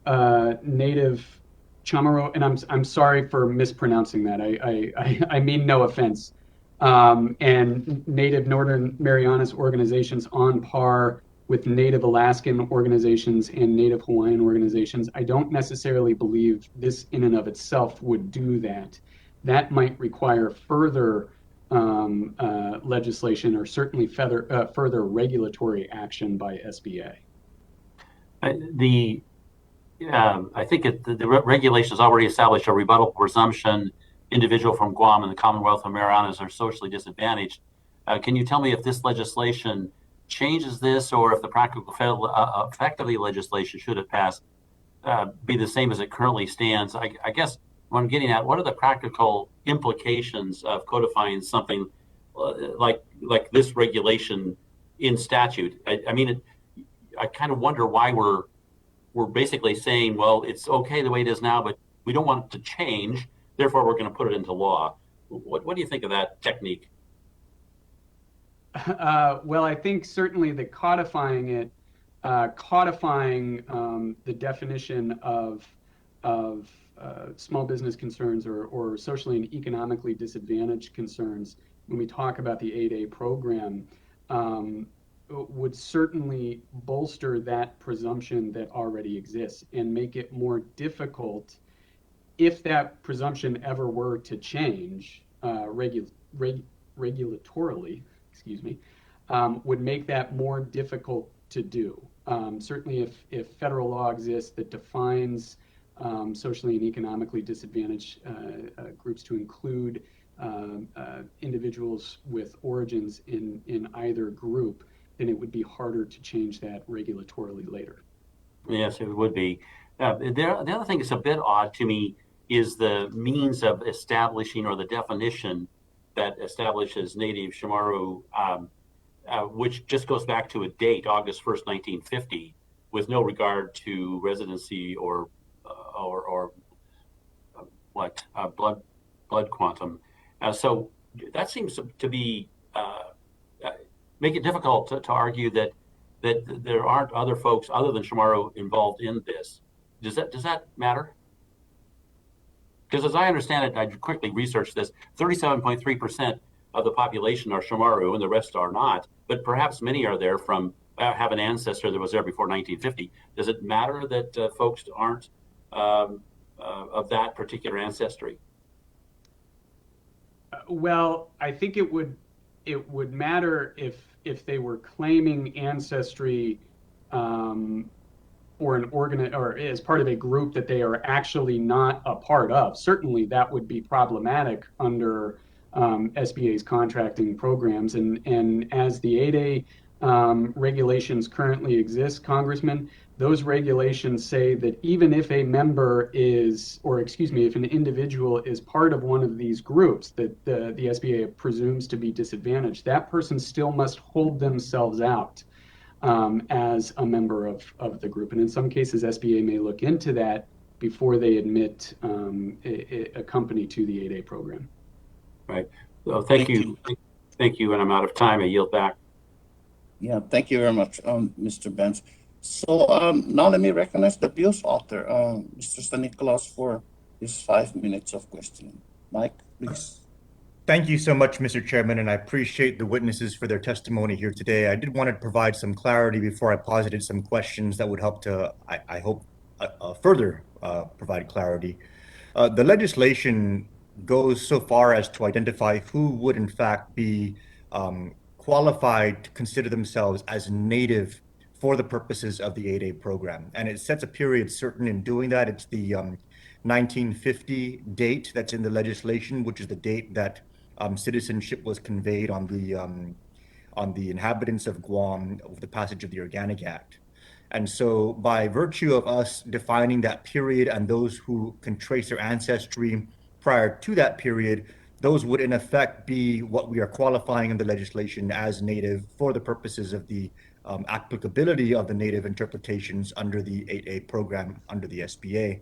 Native Chamorro, and I'm sorry for mispronouncing that. I mean no offense. And Native Northern Marianas organizations on par with Native Alaskan organizations and Native Hawaiian organizations. I don't necessarily believe this in and of itself would do that. That might require further legislation or certainly further regulatory action by SBA. I think the regulations already established a rebuttable presumption. Individual from Guam and the Commonwealth of Marianas are socially disadvantaged. Can you tell me if this legislation changes this, or if the practical effectively legislation, should it pass, be the same as it currently stands? I guess what I'm getting at, what are the practical implications of codifying something like this regulation in statute? I mean, I kind of wonder why we're basically saying, well, it's okay the way it is now, but we don't want it to change. Therefore, we're going to put it into law. What do you think of that technique? Well, I think certainly that codifying the definition of small business concerns or socially and economically disadvantaged concerns when we talk about the 8A program would certainly bolster that presumption that already exists and make it more difficult, if that presumption ever were to change regulatorily, would make that more difficult to do. Certainly, if federal law exists that defines socially and economically disadvantaged groups to include individuals with origins in either group, then it would be harder to change that regulatorily later. Yes, it would be. The other thing that's a bit odd to me is the means of establishing, or the definition that establishes native Chamorro, which just goes back to a date, August 1st, 1950, with no regard to residency or blood quantum. So that seems to be make it difficult to argue that there aren't other folks other than Chamorro involved in this. Does that matter? Because as I understand it, I quickly researched this, 37.3% of the population are Chamorro and the rest are not, but perhaps many are there from, have an ancestor that was there before 1950. Does it matter that folks aren't of that particular ancestry? Well, I think it would matter if they were claiming ancestry or as part of a group that they are actually not a part of. Certainly, that would be problematic under SBA's contracting programs. And as the 8A regulations currently exist, Congressman, those regulations say that even if a member is, or excuse me, if an individual is part of one of these groups that the SBA presumes to be disadvantaged, that person still must hold themselves out as a member of the group. And in some cases, SBA may look into that before they admit a company to the 8A program. Right. Well, thank you. Thank you. And I'm out of time. I yield back. Yeah, thank you very much, Mr. Benz. So now let me recognize the bill's author, Mr. Stanislaus, for his 5 minutes of questioning. Mike, please. Thank you so much, Mr. Chairman, and I appreciate the witnesses for their testimony here today. I did want to provide some clarity before I posited some questions that would help to, I hope, further provide clarity. The legislation goes so far as to identify who would in fact be qualified to consider themselves as native for the purposes of the 8A program. And it sets a period certain in doing that. It's the 1950 date that's in the legislation, which is the date that citizenship was conveyed on the inhabitants of Guam with the passage of the Organic Act. And so by virtue of us defining that period and those who can trace their ancestry prior to that period, those would in effect be what we are qualifying in the legislation as native for the purposes of the applicability of the native interpretations under the 8A program under the SBA.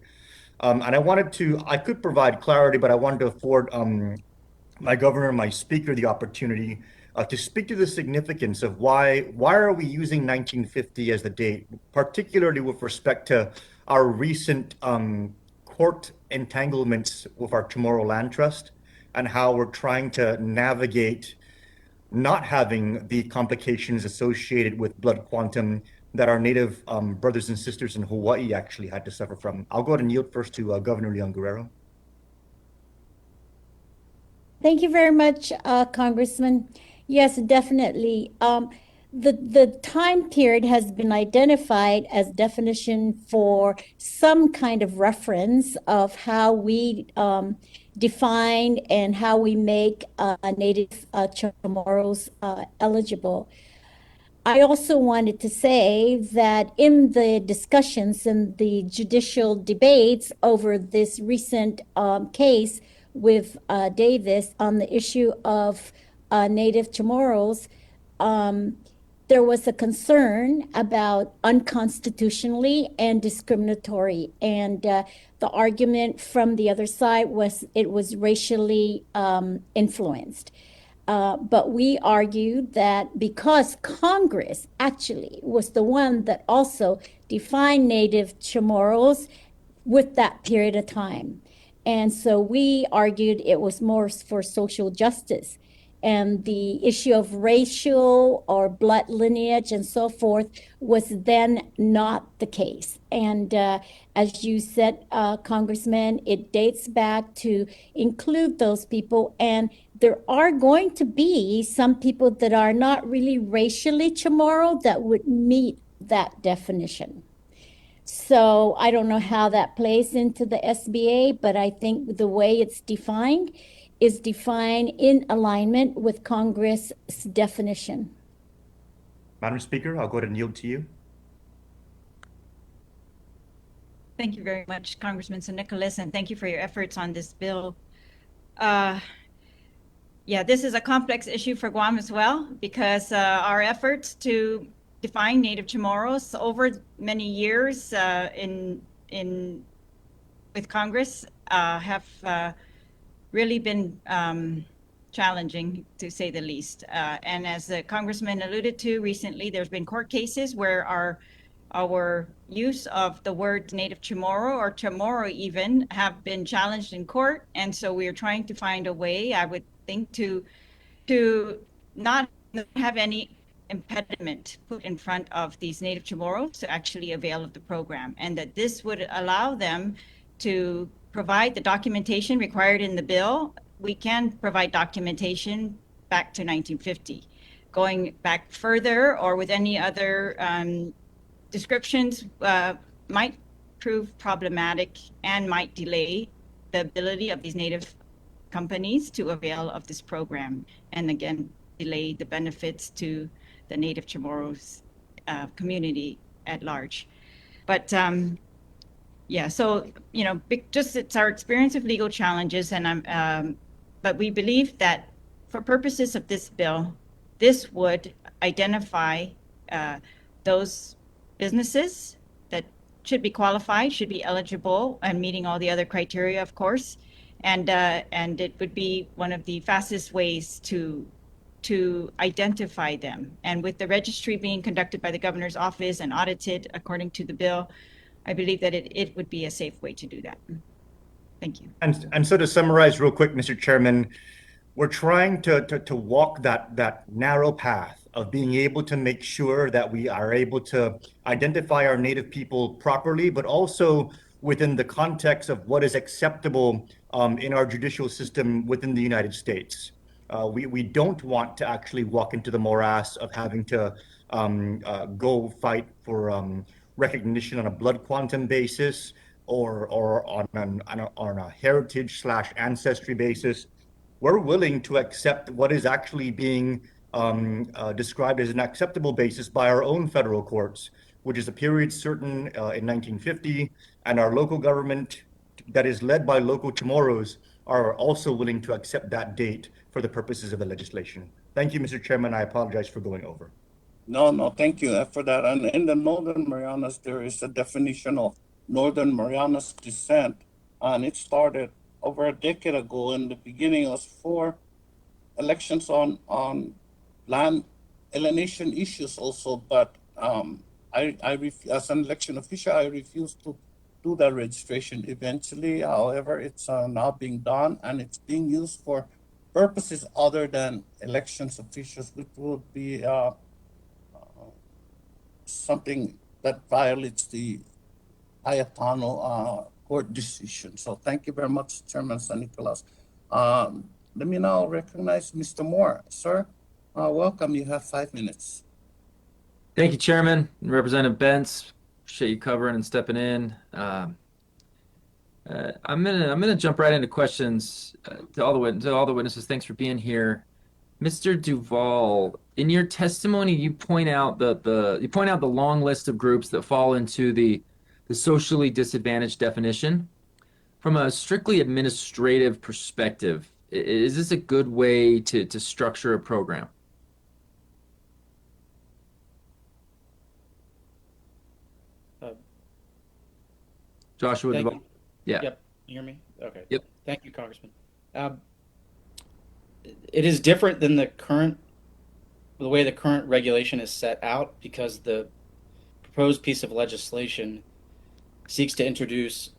And I could provide clarity, but I wanted to afford my governor, my speaker, the opportunity to speak to the significance of why are we using 1950 as the date, particularly with respect to our recent court entanglements with our Chamorro Land Trust and how we're trying to navigate not having the complications associated with blood quantum that our native brothers and sisters in Hawaii actually had to suffer from. I'll go ahead and yield first to Governor Leon Guerrero. Thank you very much, Congressman. Yes, definitely. The time period has been identified as definition for some kind of reference of how we define and how we make native Chamorros eligible. I also wanted to say that in the discussions and the judicial debates over this recent case with Davis on the issue of native Chamorros, there was a concern about unconstitutionally and discriminatory. And the argument from the other side was it was racially influenced. But we argued that because Congress actually was the one that also defined native Chamorros with that period of time. And so we argued it was more for social justice. And the issue of racial or blood lineage and so forth was then not the case. And as you said, Congressman, it dates back to include those people. And there are going to be some people that are not really racially Chamorro that would meet that definition. So I don't know how that plays into the SBA, but I think the way it's defined is defined in alignment with Congress' definition. Madam Speaker, I'll go ahead and yield to you. Thank you very much, Congressman San Nicolas, and thank you for your efforts on this bill. Yeah, this is a complex issue for Guam as well, because our efforts to define Native Chamorros over many years with Congress have really been challenging, to say the least. And as the Congressman alluded to recently, there's been court cases where our use of the word Native Chamorro or Chamorro even have been challenged in court. And so we are trying to find a way, I would think, to not have any impediment put in front of these Native Chamorros to actually avail of the program, and that this would allow them to provide the documentation required in the bill. We can provide documentation back to 1950. Going back further or with any other descriptions might prove problematic and might delay the ability of these Native companies to avail of this program, and again, delay the benefits to the Native Chamorros community at large. But yeah, so, you know, just it's our experience of legal challenges, and but we believe that for purposes of this bill, this would identify those businesses that should be qualified, should be eligible, and meeting all the other criteria, of course, and it would be one of the fastest ways to identify them. And with the registry being conducted by the governor's office and audited according to the bill, I believe that it would be a safe way to do that. Thank you. And so to summarize real quick, Mr. Chairman, we're trying to walk that narrow path of being able to make sure that we are able to identify our Native people properly, but also within the context of what is acceptable in our judicial system within the United States. We don't want to actually walk into the morass of having to go fight for recognition on a blood quantum basis or on a heritage/ancestry basis. We're willing to accept what is actually being described as an acceptable basis by our own federal courts, which is a period certain in 1950, and our local government that is led by local Chamorros are also willing to accept that date for the purposes of the legislation. Thank you, Mr. Chairman. I apologize for going over. No, thank you for that. And in the Northern Marianas, there is a definition of Northern Marianas descent, and it started over a decade ago. In the beginning, it was for elections on land alienation issues also, but as an election official, I refused to do that registration eventually. However, it's now being done, and it's being used for purposes other than elections officials, which would be something that violates the Ayatano court decision. So thank you very much, Chairman San Nicolas. Let me now recognize Mr. Moore. Sir, welcome. You have 5 minutes. Thank you, Chairman. Representative Bentz, appreciate you covering and stepping in. I'm gonna jump right into questions to all the witnesses. Thanks for being here. Mr. Duval, in your testimony, you point out the long list of groups that fall into the socially disadvantaged definition. From a strictly administrative perspective, is this a good way to structure a program? Joshua Duval? Yeah. Yep. You hear me? Okay. Yep. Thank you, Congressman. It is different than the way the current regulation is set out, because the proposed piece of legislation seeks to introduce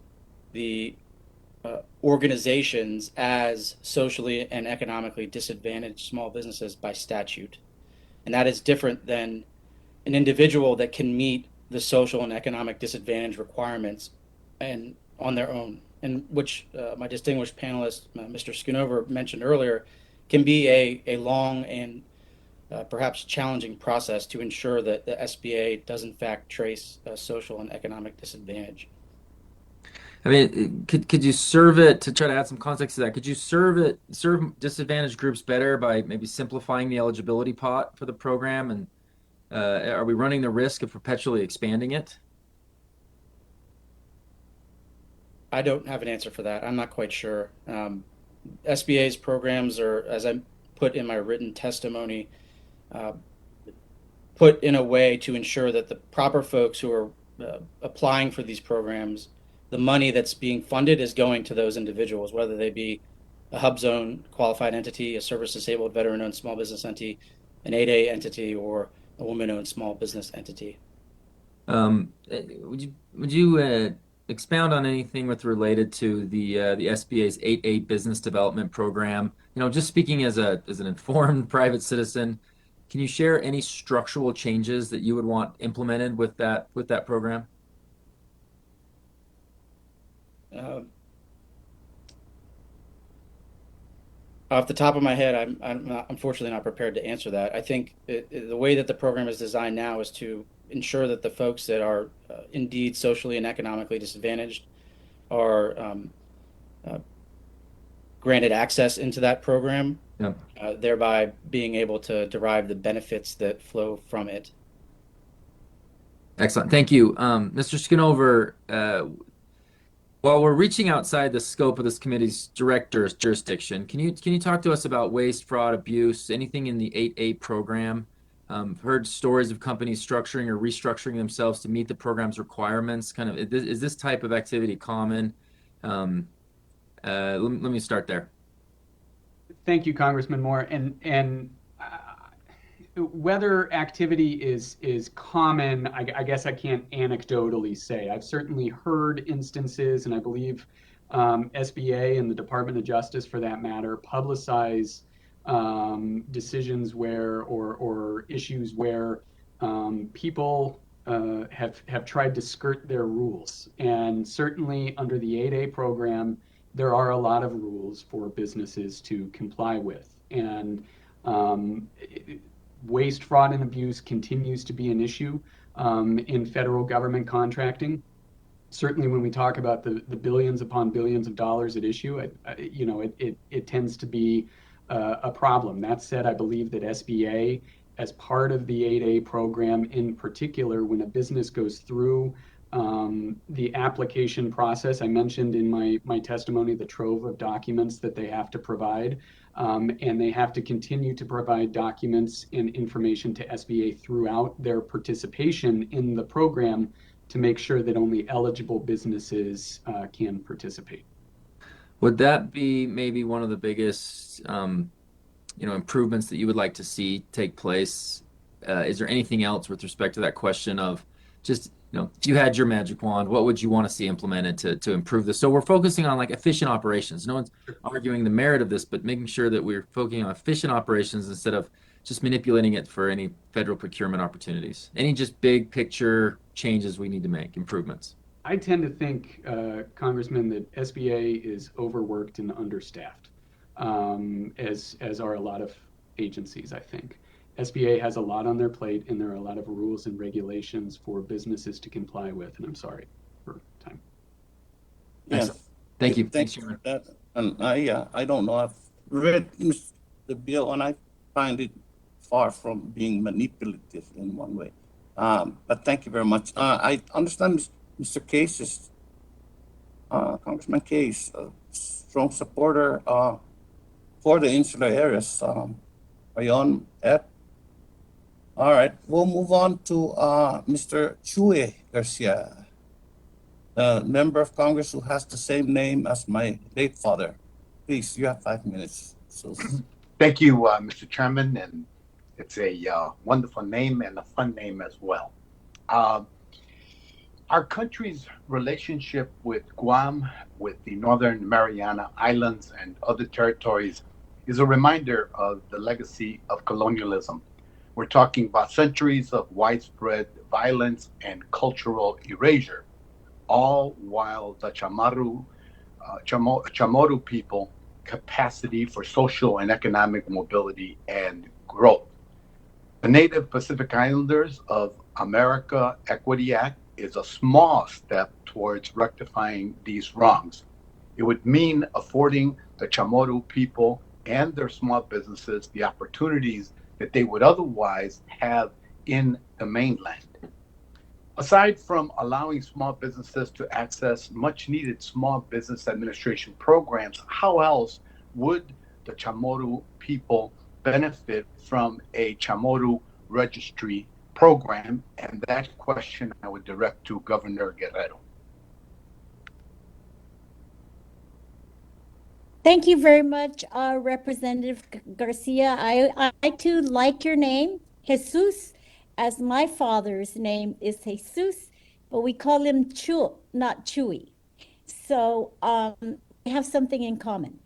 the organizations as socially and economically disadvantaged small businesses by statute. And that is different than an individual that can meet the social and economic disadvantage requirements and on their own, and which my distinguished panelist, Mr. Schoonover, mentioned earlier, can be a long and perhaps challenging process to ensure that the SBA does in fact trace social and economic disadvantage. I mean, could you serve it, to try to add some context to that? Could you serve disadvantaged groups better by maybe simplifying the eligibility pot for the program? And are we running the risk of perpetually expanding it? I don't have an answer for that. I'm not quite sure. SBA's programs are, as I put in my written testimony, put in a way to ensure that the proper folks who are applying for these programs, the money that's being funded is going to those individuals, whether they be a Hubzone qualified entity, a service-disabled veteran-owned small business entity, an 8A entity, or a woman-owned small business entity. Would you expound on anything with related to the SBA's 8A business development program? You know, just speaking as an informed private citizen, can you share any structural changes that you would want implemented with that program? Off the top of my head, I'm unfortunately not prepared to answer that. I think the way that the program is designed now is to ensure that the folks that are indeed socially and economically disadvantaged are granted access into that program, thereby being able to derive the benefits that flow from it. Excellent. Thank you. Mr. Schoonover, while we're reaching outside the scope of this committee's director's jurisdiction, can you talk to us about waste, fraud, abuse, anything in the 8A program? Heard stories of companies structuring or restructuring themselves to meet the program's requirements. Is this type of activity common? Let me start there. Thank you, Congressman Moore. And whether activity is common, I guess I can't anecdotally say. I've certainly heard instances, and I believe SBA and the Department of Justice, for that matter, publicize decisions where or issues where people have tried to skirt their rules. And certainly under the 8A program, there are a lot of rules for businesses to comply with. And waste, fraud, and abuse continues to be an issue in federal government contracting. Certainly when we talk about the billions upon billions of dollars at issue, it tends to be a problem. That said, I believe that SBA, as part of the 8A program in particular, when a business goes through the application process, I mentioned in my testimony the trove of documents that they have to provide, and they have to continue to provide documents and information to SBA throughout their participation in the program to make sure that only eligible businesses can participate. Would that be maybe one of the biggest improvements that you would like to see take place? Is there anything else with respect to that question of just, if you had your magic wand, what would you want to see implemented to improve this? So we're focusing on like efficient operations. No one's arguing the merit of this, but making sure that we're focusing on efficient operations instead of just manipulating it for any federal procurement opportunities. Any just big picture changes we need to make, improvements? I tend to think, Congressman, that SBA is overworked and understaffed, as are a lot of agencies, I think. SBA has a lot on their plate, and there are a lot of rules and regulations for businesses to comply with, and I'm sorry for time. Yes. Thank you. Thanks for that. And I don't know, I've read the bill, and I find it far from being manipulative in one way. But thank you very much. I understand Mr. Case is, Congressman Case, a strong supporter for the insular areas. Are you on, Ed? All right, we'll move on to Mr. Chuy Garcia, the member of Congress who has the same name as my late father. Please, you have 5 minutes. So. Thank you, Mr. Chairman, and it's a wonderful name and a fun name as well. Our country's relationship with Guam, with the Northern Mariana Islands and other territories is a reminder of the legacy of colonialism. We're talking about centuries of widespread violence and cultural erasure, all while the Chamorro people capacity for social and economic mobility and growth. The Native Pacific Islanders of America Equity Act is a small step towards rectifying these wrongs. It would mean affording the Chamorro people and their small businesses the opportunities that they would otherwise have in the mainland. Aside from allowing small businesses to access much needed small business administration programs, how else would the Chamorro people benefit from a Chamorro registry program? And that question I would direct to Governor Guerrero. Thank you very much, Representative Garcia. I too like your name, Jesus, as my father's name is Jesus, but we call him Chuy, not Chuy. So we have something in common.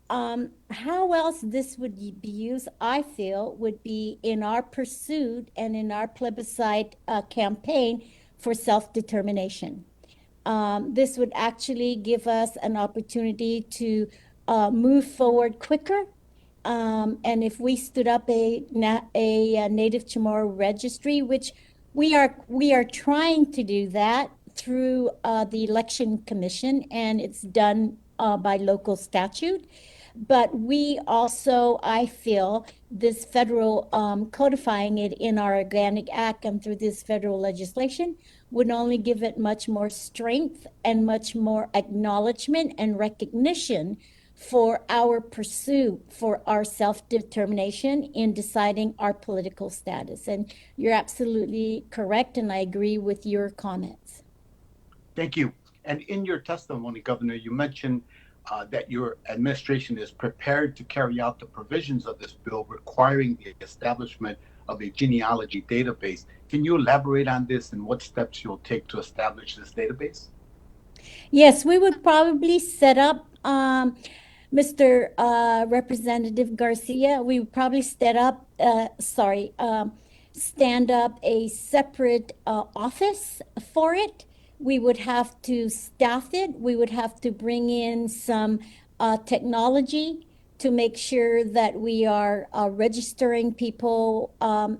How else this would be used, I feel, would be in our pursuit and in our plebiscite campaign for self-determination. This would actually give us an opportunity to move forward quicker. And if we stood up a Native Chamorro registry, which we are trying to do that through the Election Commission, and it's done by local statute. But we also, I feel, this federal codifying it in our Organic Act and through this federal legislation would only give it much more strength and much more acknowledgement and recognition for our pursuit for our self-determination in deciding our political status. And you're absolutely correct, and I agree with your comments. Thank you. And in your testimony, Governor, you mentioned that your administration is prepared to carry out the provisions of this bill requiring the establishment of a genealogy database. Can you elaborate on this and what steps you'll take to establish this database? Yes, we would probably set up, Mr. Representative Garcia, we would probably stand up a separate office for it. We would have to staff it. We would have to bring in some technology to make sure that we are registering people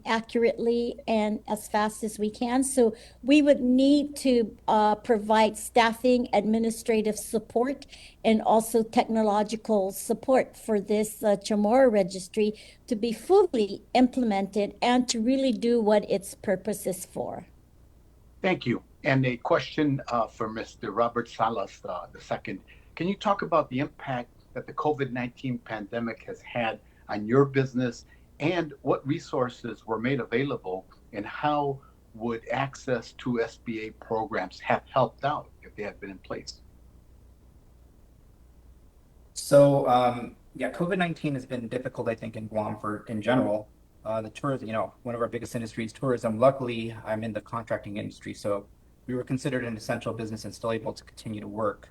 accurately and as fast as we can. So we would need to provide staffing, administrative support, and also technological support for this Chamorro registry to be fully implemented and to really do what its purpose is for. Thank you. And a question for Mr. Robert Salas II. Can you talk about the impact that the COVID-19 pandemic has had on your business and what resources were made available and how would access to SBA programs have helped out if they had been in place? So, COVID-19 has been difficult, I think, in Guam in general. The tourism, one of our biggest industries, tourism. Luckily, I'm in the contracting industry, so we were considered an essential business and still able to continue to work.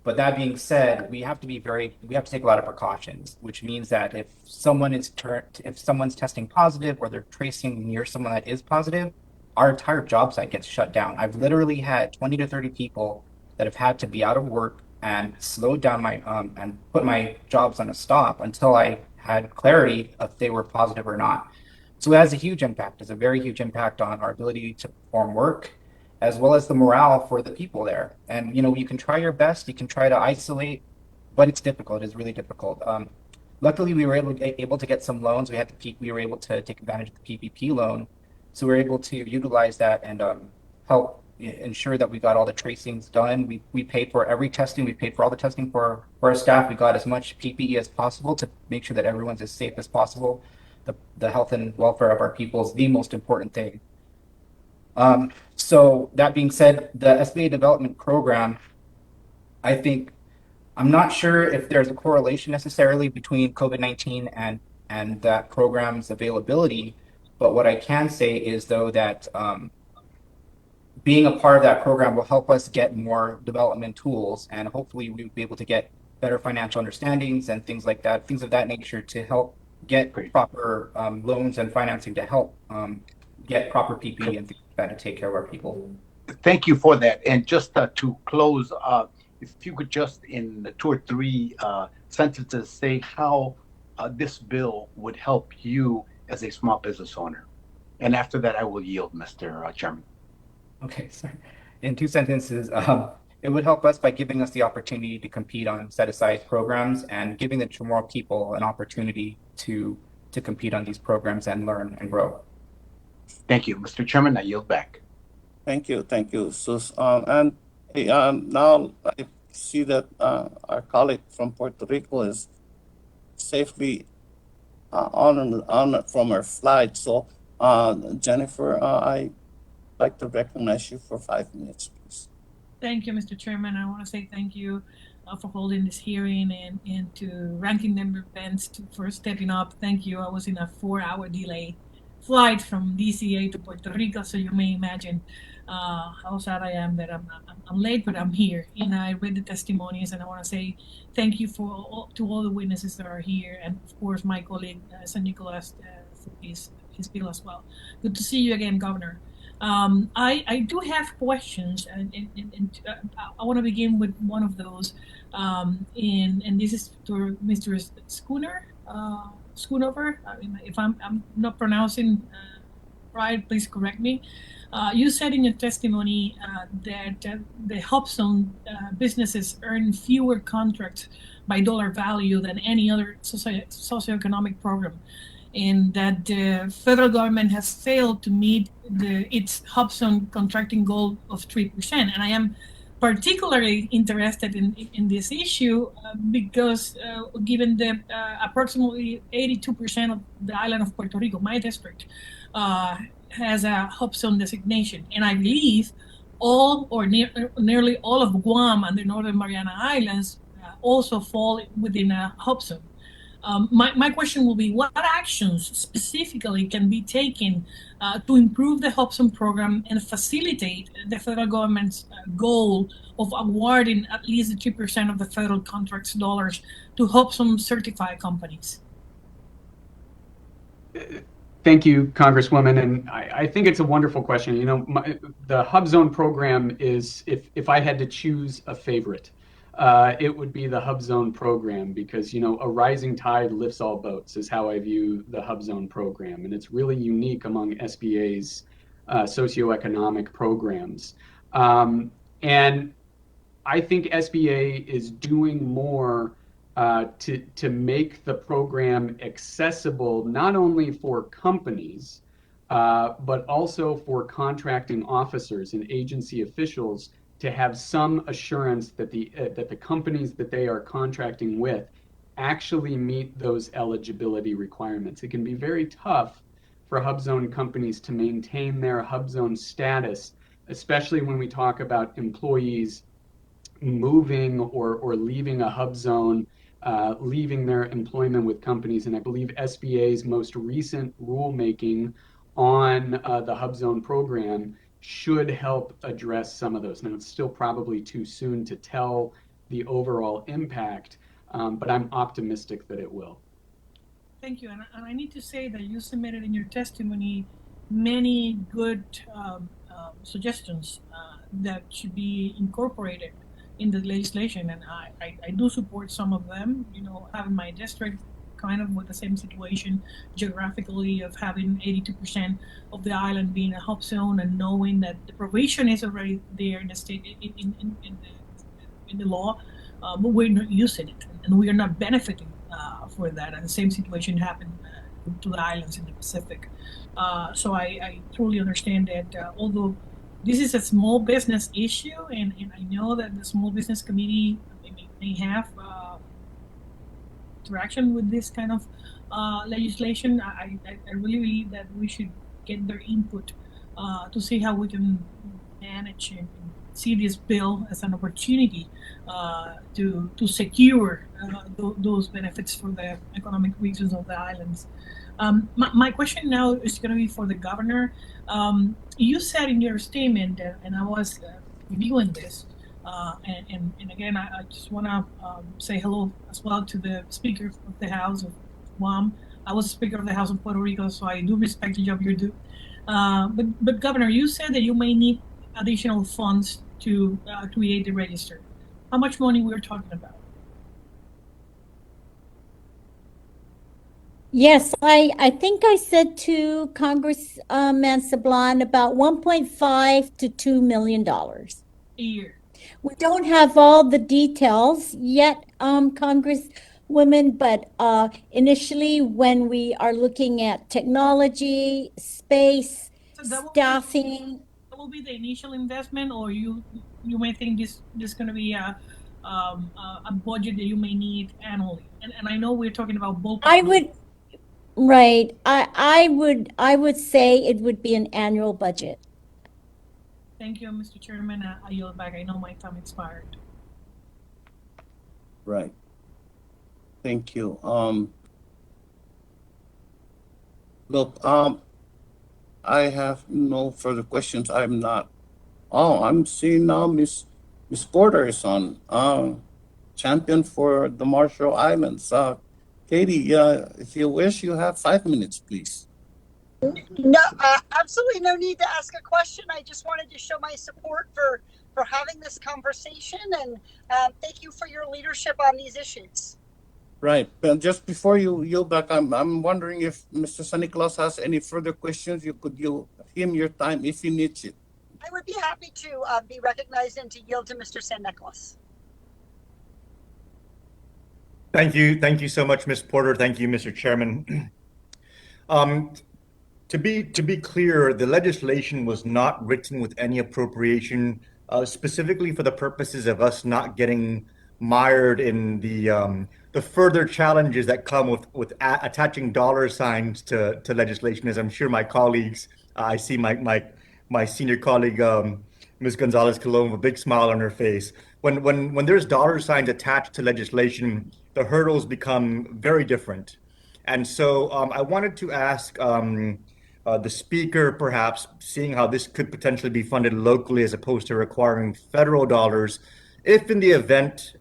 But that being said, we have to take a lot of precautions, which means that if someone's testing positive or they're tracing near someone that is positive, our entire job site gets shut down. I've literally had 20 to 30 people that have had to be out of work and slowed down my and put my jobs on a stop until I had clarity if they were positive or not. So it has a huge impact. It's a very huge impact on our ability to perform work, as well as the morale for the people there. And, you can try your best, you can try to isolate, but it's difficult. It's really difficult. Luckily, we were able to get some loans. We were able to take advantage of the PPP loan. So we were able to utilize that and help ensure that we got all the tracings done. We paid for every testing. We paid for all the testing for our staff. We got as much PPE as possible to make sure that everyone's as safe as possible. The health and welfare of our people is the most important thing. So that being said, the SBA development program, I'm not sure if there's a correlation necessarily between COVID-19 and that program's availability, but what I can say is though that being a part of that program will help us get more development tools, and hopefully we'll be able to get better financial understandings and things like that, things of that nature to help get proper loans and financing to help get proper PPE and things like that to take care of our people. Thank you for that. And just to close, if you could just in 2 or 3 sentences say how this bill would help you as a small business owner? And after that, I will yield, Mr. Chairman. Okay, sorry. In 2 sentences, it would help us by giving us the opportunity to compete on set-aside programs and giving the Chamorro people an opportunity to compete on these programs and learn and grow. Thank you. Mr. Chairman, I yield back. Thank you. Thank you, Sus. And now I see that our colleague from Puerto Rico is safely on from her flight. So, Jennifer, I'd like to recognize you for 5 minutes, please. Thank you, Mr. Chairman. I want to say thank you for holding this hearing and to Ranking Member Pence for stepping up. Thank you. I was in a 4-hour delay flight from DCA to Puerto Rico, so you may imagine how sad I am that I'm late, but I'm here. And I read the testimonies, and I want to say thank you to all the witnesses that are here, and of course my colleague San Nicolas for his bill as well. Good to see you again, Governor. I do have questions, and I want to begin with one of those, and this is to Mr. Schoonover. I mean, if I'm not pronouncing right, please correct me. You said in your testimony that the Hubzone businesses earn fewer contracts by dollar value than any other socioeconomic program, and that the federal government has failed to meet its Hubzone contracting goal of 3%. And I am particularly interested in this issue because given that approximately 82% of the island of Puerto Rico, my district, has a Hubzone designation. And I believe all or nearly all of Guam and the Northern Mariana Islands also fall within a Hubzone. My question will be, what actions specifically can be taken to improve the Hubzone program and facilitate the federal government's goal of awarding at least 3% of the federal contracts dollars to Hubzone certified companies? Thank you, Congresswoman, and I think it's a wonderful question. You know, the Hubzone program is, if I had to choose a favorite, it would be the Hubzone program because, you know, a rising tide lifts all boats is how I view the Hubzone program, and it's really unique among SBA's socioeconomic programs. And I think SBA is doing more to make the program accessible not only for companies, but also for contracting officers and agency officials to have some assurance that the companies that they are contracting with actually meet those eligibility requirements. It can be very tough for Hubzone companies to maintain their Hubzone status, especially when we talk about employees moving or leaving a Hubzone, leaving their employment with companies. And I believe SBA's most recent rulemaking on the Hubzone program should help address some of those. Now, it's still probably too soon to tell the overall impact, but I'm optimistic that it will. Thank you. And I need to say that you submitted in your testimony many good suggestions that should be incorporated in the legislation, and I do support some of them. You know, having my district kind of with the same situation geographically of having 82% of the island being a Hubzone, and knowing that the provision is already there in the state in the law, but we're not using it and we are not benefiting for that. And the same situation happened to the islands in the Pacific. So I truly understand that although this is a small business issue, and I know that the Small Business Committee may have interaction with this kind of legislation, I really believe that we should get their input to see how we can manage and see this bill as an opportunity to secure those benefits for the economic regions of the islands. My question now is going to be for the governor. You said in your statement, and I was reviewing this, and again, I just want to say hello as well to the Speaker of the House of Guam. I was Speaker of the House of Puerto Rico, so I do respect the job you do. But Governor, you said that you may need additional funds to create the register. How much money we're talking about? Yes, I think I said to Congressman Sablan about 1.5 to $2 million. A year. We don't have all the details yet, Congresswoman, but initially when we are looking at technology, space, staffing. That will be the initial investment, or you may think this going to be a budget that you may need annually. And I know we're talking about bulk. Right. I would say it would be an annual budget. Thank you, Mr. Chairman. I yield back. I know my time expired. Right. Thank you. Look, I have no further questions. I'm seeing now Miss Porter is on. Champion for the Marshall Islands. Katie, if you wish, you have 5 minutes, please. No, absolutely no need to ask a question. I just wanted to show my support for having this conversation, and thank you for your leadership on these issues. Right, but just before you yield back, I'm wondering if Mr. San Nicolas has any further questions. You could yield him your time if he needs it. I would be happy to be recognized and to yield to Mr. San Nicolas. Thank you so much, Ms. Porter. Thank you, Mr. Chairman. To be clear, the legislation was not written with any appropriation, specifically for the purposes of us not getting mired in the further challenges that come with attaching dollar signs to legislation. As I'm sure my colleagues, I see my senior colleague, Ms. Gonzalez Colon, with a big smile on her face. When there's dollar signs attached to legislation, the hurdles become very different. And so I wanted to ask the speaker, perhaps, seeing how this could potentially be funded locally as opposed to requiring federal dollars, if in the event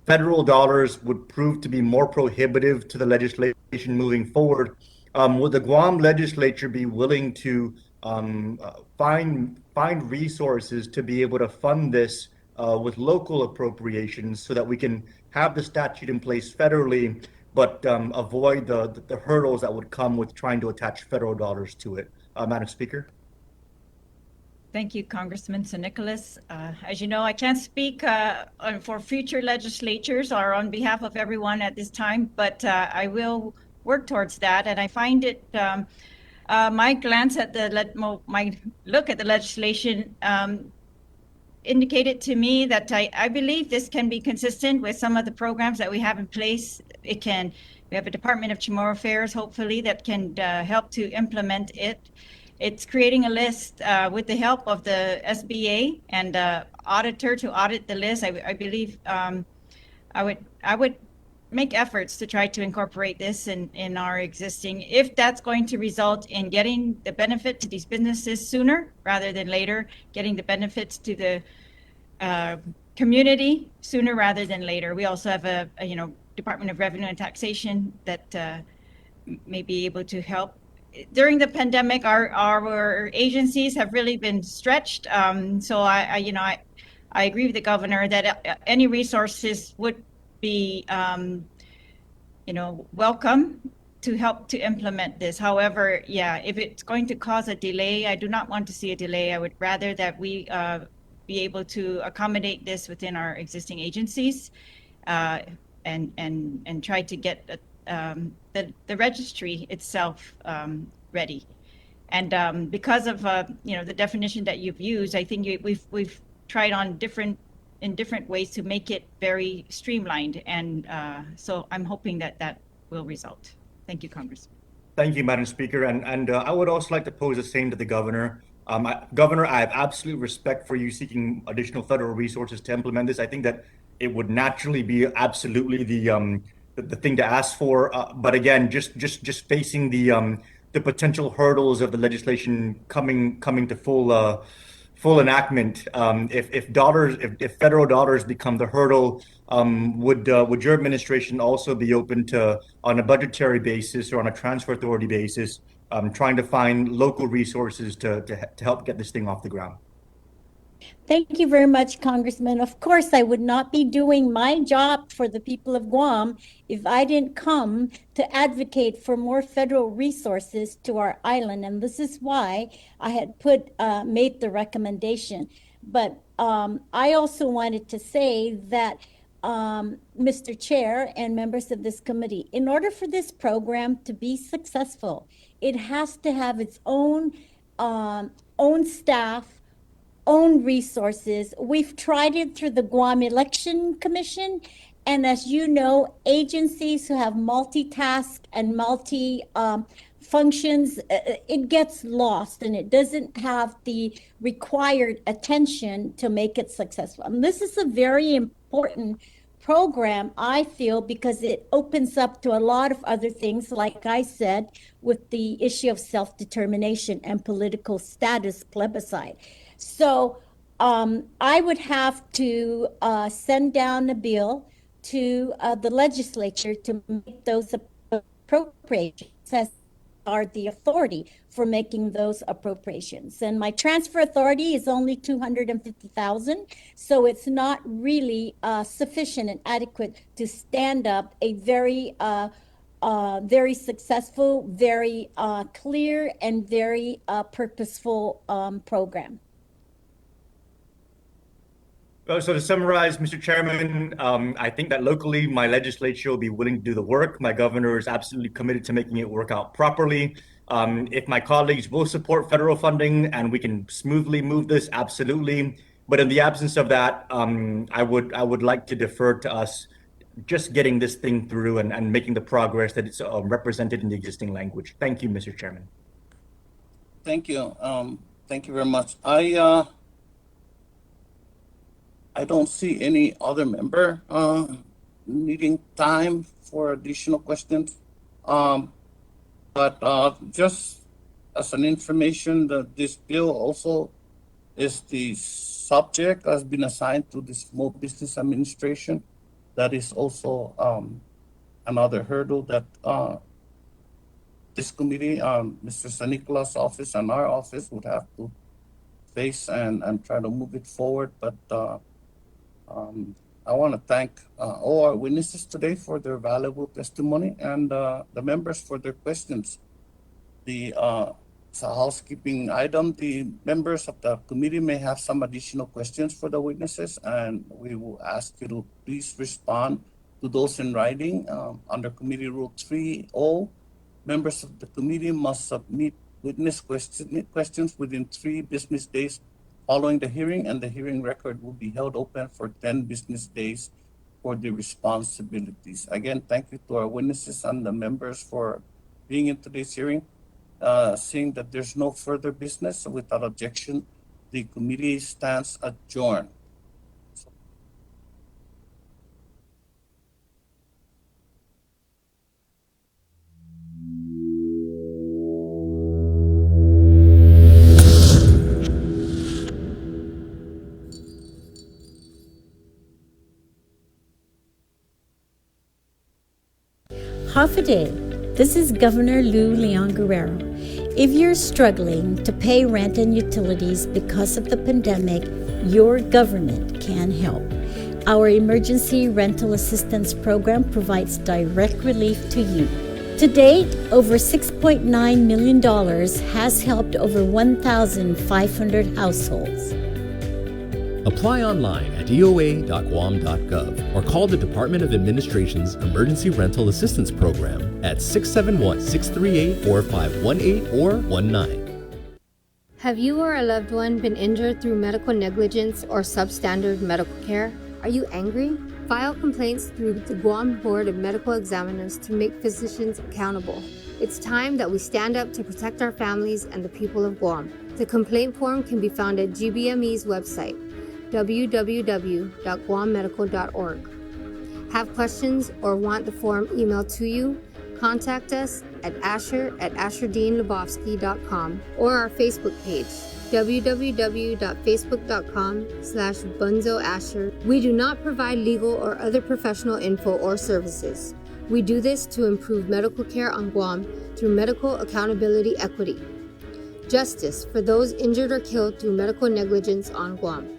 federal dollars would prove to be more prohibitive to the legislation moving forward, would the Guam legislature be willing to find resources to be able to fund this with local appropriations so that we can have the statute in place federally, but avoid the hurdles that would come with trying to attach federal dollars to it? Madam Speaker. Thank you, Congressman San Nicolas. As you know, I can't speak for future legislatures or on behalf of everyone at this time, but I will work towards that. And I find it, my glance at my look at the legislation indicated to me that I believe this can be consistent with some of the programs that we have in place. We have a Department of Chamorro Affairs, hopefully, that can help to implement it. It's creating a list with the help of the SBA and auditor to audit the list. I believe I would make efforts to try to incorporate this in our existing, if that's going to result in getting the benefit to these businesses sooner rather than later, getting the benefits to the community sooner rather than later. We also have a Department of Revenue and Taxation that may be able to help. During the pandemic, our agencies have really been stretched. So I agree with the governor that any resources would be welcome to help to implement this. However, if it's going to cause a delay, I do not want to see a delay. I would rather that we be able to accommodate this within our existing agencies and try to get the registry itself ready. And because of the definition that you've used, I think we've tried on different ways to make it very streamlined, and so I'm hoping that will result. Thank you, Congressman. Thank you, Madam Speaker, and I would also like to pose the same to the governor. Governor, I have absolute respect for you seeking additional federal resources to implement this. I think that it would naturally be absolutely the thing to ask for. But again, just facing the potential hurdles of the legislation coming to full enactment. If federal dollars become the hurdle, would your administration also be open to, on a budgetary basis or on a transfer authority basis, trying to find local resources to help get this thing off the ground? Thank you very much, Congressman. Of course, I would not be doing my job for the people of Guam if I didn't come to advocate for more federal resources to our island. And this is why I had made the recommendation. But I also wanted to say that Mr. Chair and members of this committee, in order for this program to be successful, it has to have its own staff, own resources. We've tried it through the Guam Election Commission. And as you know, agencies who have multitask and multi functions, it gets lost and it doesn't have the required attention to make it successful. And this is a very important program, I feel, because it opens up to a lot of other things, like I said, with the issue of self-determination and political status plebiscite. So I would have to send down a bill to the legislature to make those appropriations, as are the authority for making those appropriations. And my transfer authority is only $250,000, so it's not really sufficient and adequate to stand up a very successful, very clear, and very purposeful program. So to summarize, Mr. Chairman, I think that locally my legislature will be willing to do the work. My governor is absolutely committed to making it work out properly. If my colleagues will support federal funding and we can smoothly move this, absolutely. But in the absence of that, I would like to defer to us just getting this thing through and making the progress that it's represented in the existing language. Thank you, Mr. Chairman. Thank you. Thank you very much. I don't see any other member needing time for additional questions. But just as an information, that this bill also is the subject has been assigned to the Small Business Administration. That is also another hurdle that this committee, Mr. San Nicolas' office and our office would have to face and try to move it forward. But I want to thank all our witnesses today for their valuable testimony and the members for their questions. It's a housekeeping item. The members of the committee may have some additional questions for the witnesses, and we will ask you to please respond to those in writing. Under Committee Rule 3.0, members of the committee must submit witness questions within 3 business days following the hearing, and the hearing record will be held open for 10 business days for the responsibilities. Again, thank you to our witnesses and the members for being in today's hearing. Seeing that there's no further business, without objection, the committee stands adjourned. Hafide, this is Governor Lou Leon Guerrero. If you're struggling to pay rent and utilities because of the pandemic, your government can help. Our Emergency Rental Assistance Program provides direct relief to you. To date, over $6.9 million has helped over 1,500 households. Apply online at eoa.guam.gov or call the Department of Administration's Emergency Rental Assistance Program at 671-638-4518 or 19. Have you or a loved one been injured through medical negligence or substandard medical care? Are you angry? File complaints through the Guam Board of Medical Examiners to make physicians accountable. It's time that we stand up to protect our families and the people of Guam. The complaint form can be found at GBME's website, www.guammedical.org. Have questions or want the form emailed to you? Contact us at asher@asherdeanlubofsky.com or our Facebook page, www.facebook.com/bunzoasher. We do not provide legal or other professional info or services. We do this to improve medical care on Guam through medical accountability equity. Justice for those injured or killed through medical negligence on Guam.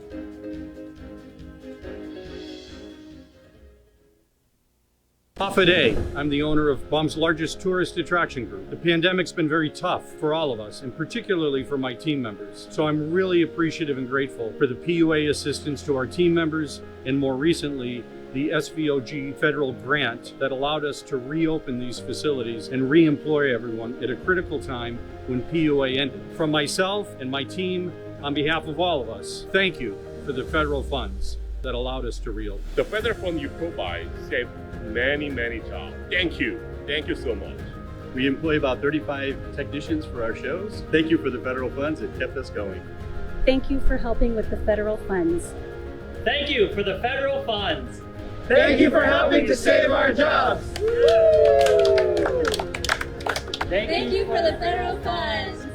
Day. I'm the owner of Guam's largest tourist attraction group. The pandemic's been very tough for all of us, and particularly for my team members. So I'm really appreciative and grateful for the PUA assistance to our team members, and more recently, the SVOG federal grant that allowed us to reopen these facilities and re-employ everyone at a critical time when PUA ended. From myself and my team, on behalf of all of us, thank you for the federal funds that allowed us to reopen. The federal fund you provide saved many jobs. Thank you so much. We employ about 35 technicians for our shows. Thank you for the federal funds that kept us going. Thank you for helping with the federal funds. Thank you for the federal funds. Thank you for helping to save our jobs. Thank you for the federal funds.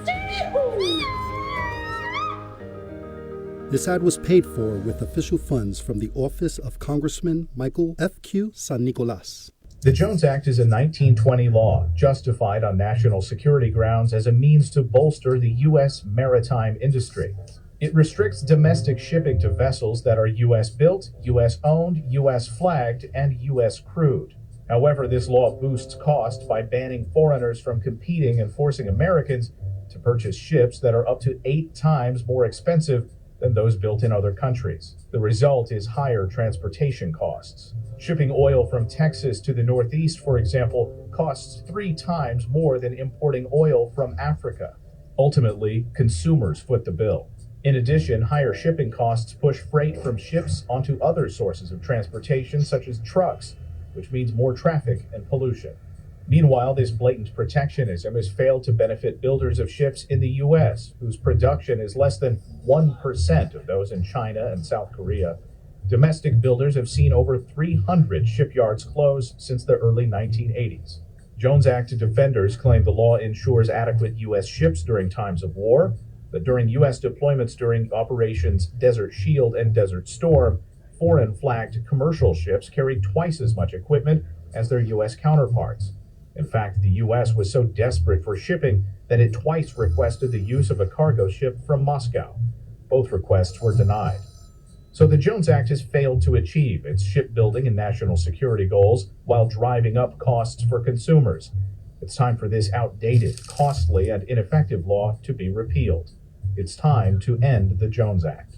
This ad was paid for with official funds from the office of Congressman Michael F.Q. San Nicolas. The Jones Act is a 1920 law justified on national security grounds as a means to bolster the U.S. maritime industry. It restricts domestic shipping to vessels that are U.S. built, U.S. owned, U.S. flagged, and U.S. crewed. However, this law boosts cost by banning foreigners from competing and forcing Americans to purchase ships that are up to 8 times more expensive than those built in other countries. The result is higher transportation costs. Shipping oil from Texas to the Northeast, for example, costs 3 times more than importing oil from Africa. Ultimately, consumers foot the bill. In addition, higher shipping costs push freight from ships onto other sources of transportation, such as trucks, which means more traffic and pollution. Meanwhile, this blatant protectionism has failed to benefit builders of ships in the U.S., whose production is less than 1% of those in China and South Korea. Domestic builders have seen over 300 shipyards close since the early 1980s. Jones Act defenders claim the law ensures adequate U.S. ships during times of war, but during U.S. deployments during Operations Desert Shield and Desert Storm, foreign-flagged commercial ships carried twice as much equipment as their U.S. counterparts. In fact, the U.S. was so desperate for shipping that it twice requested the use of a cargo ship from Moscow. Both requests were denied. So the Jones Act has failed to achieve its shipbuilding and national security goals while driving up costs for consumers. It's time for this outdated, costly, and ineffective law to be repealed. It's time to end the Jones Act.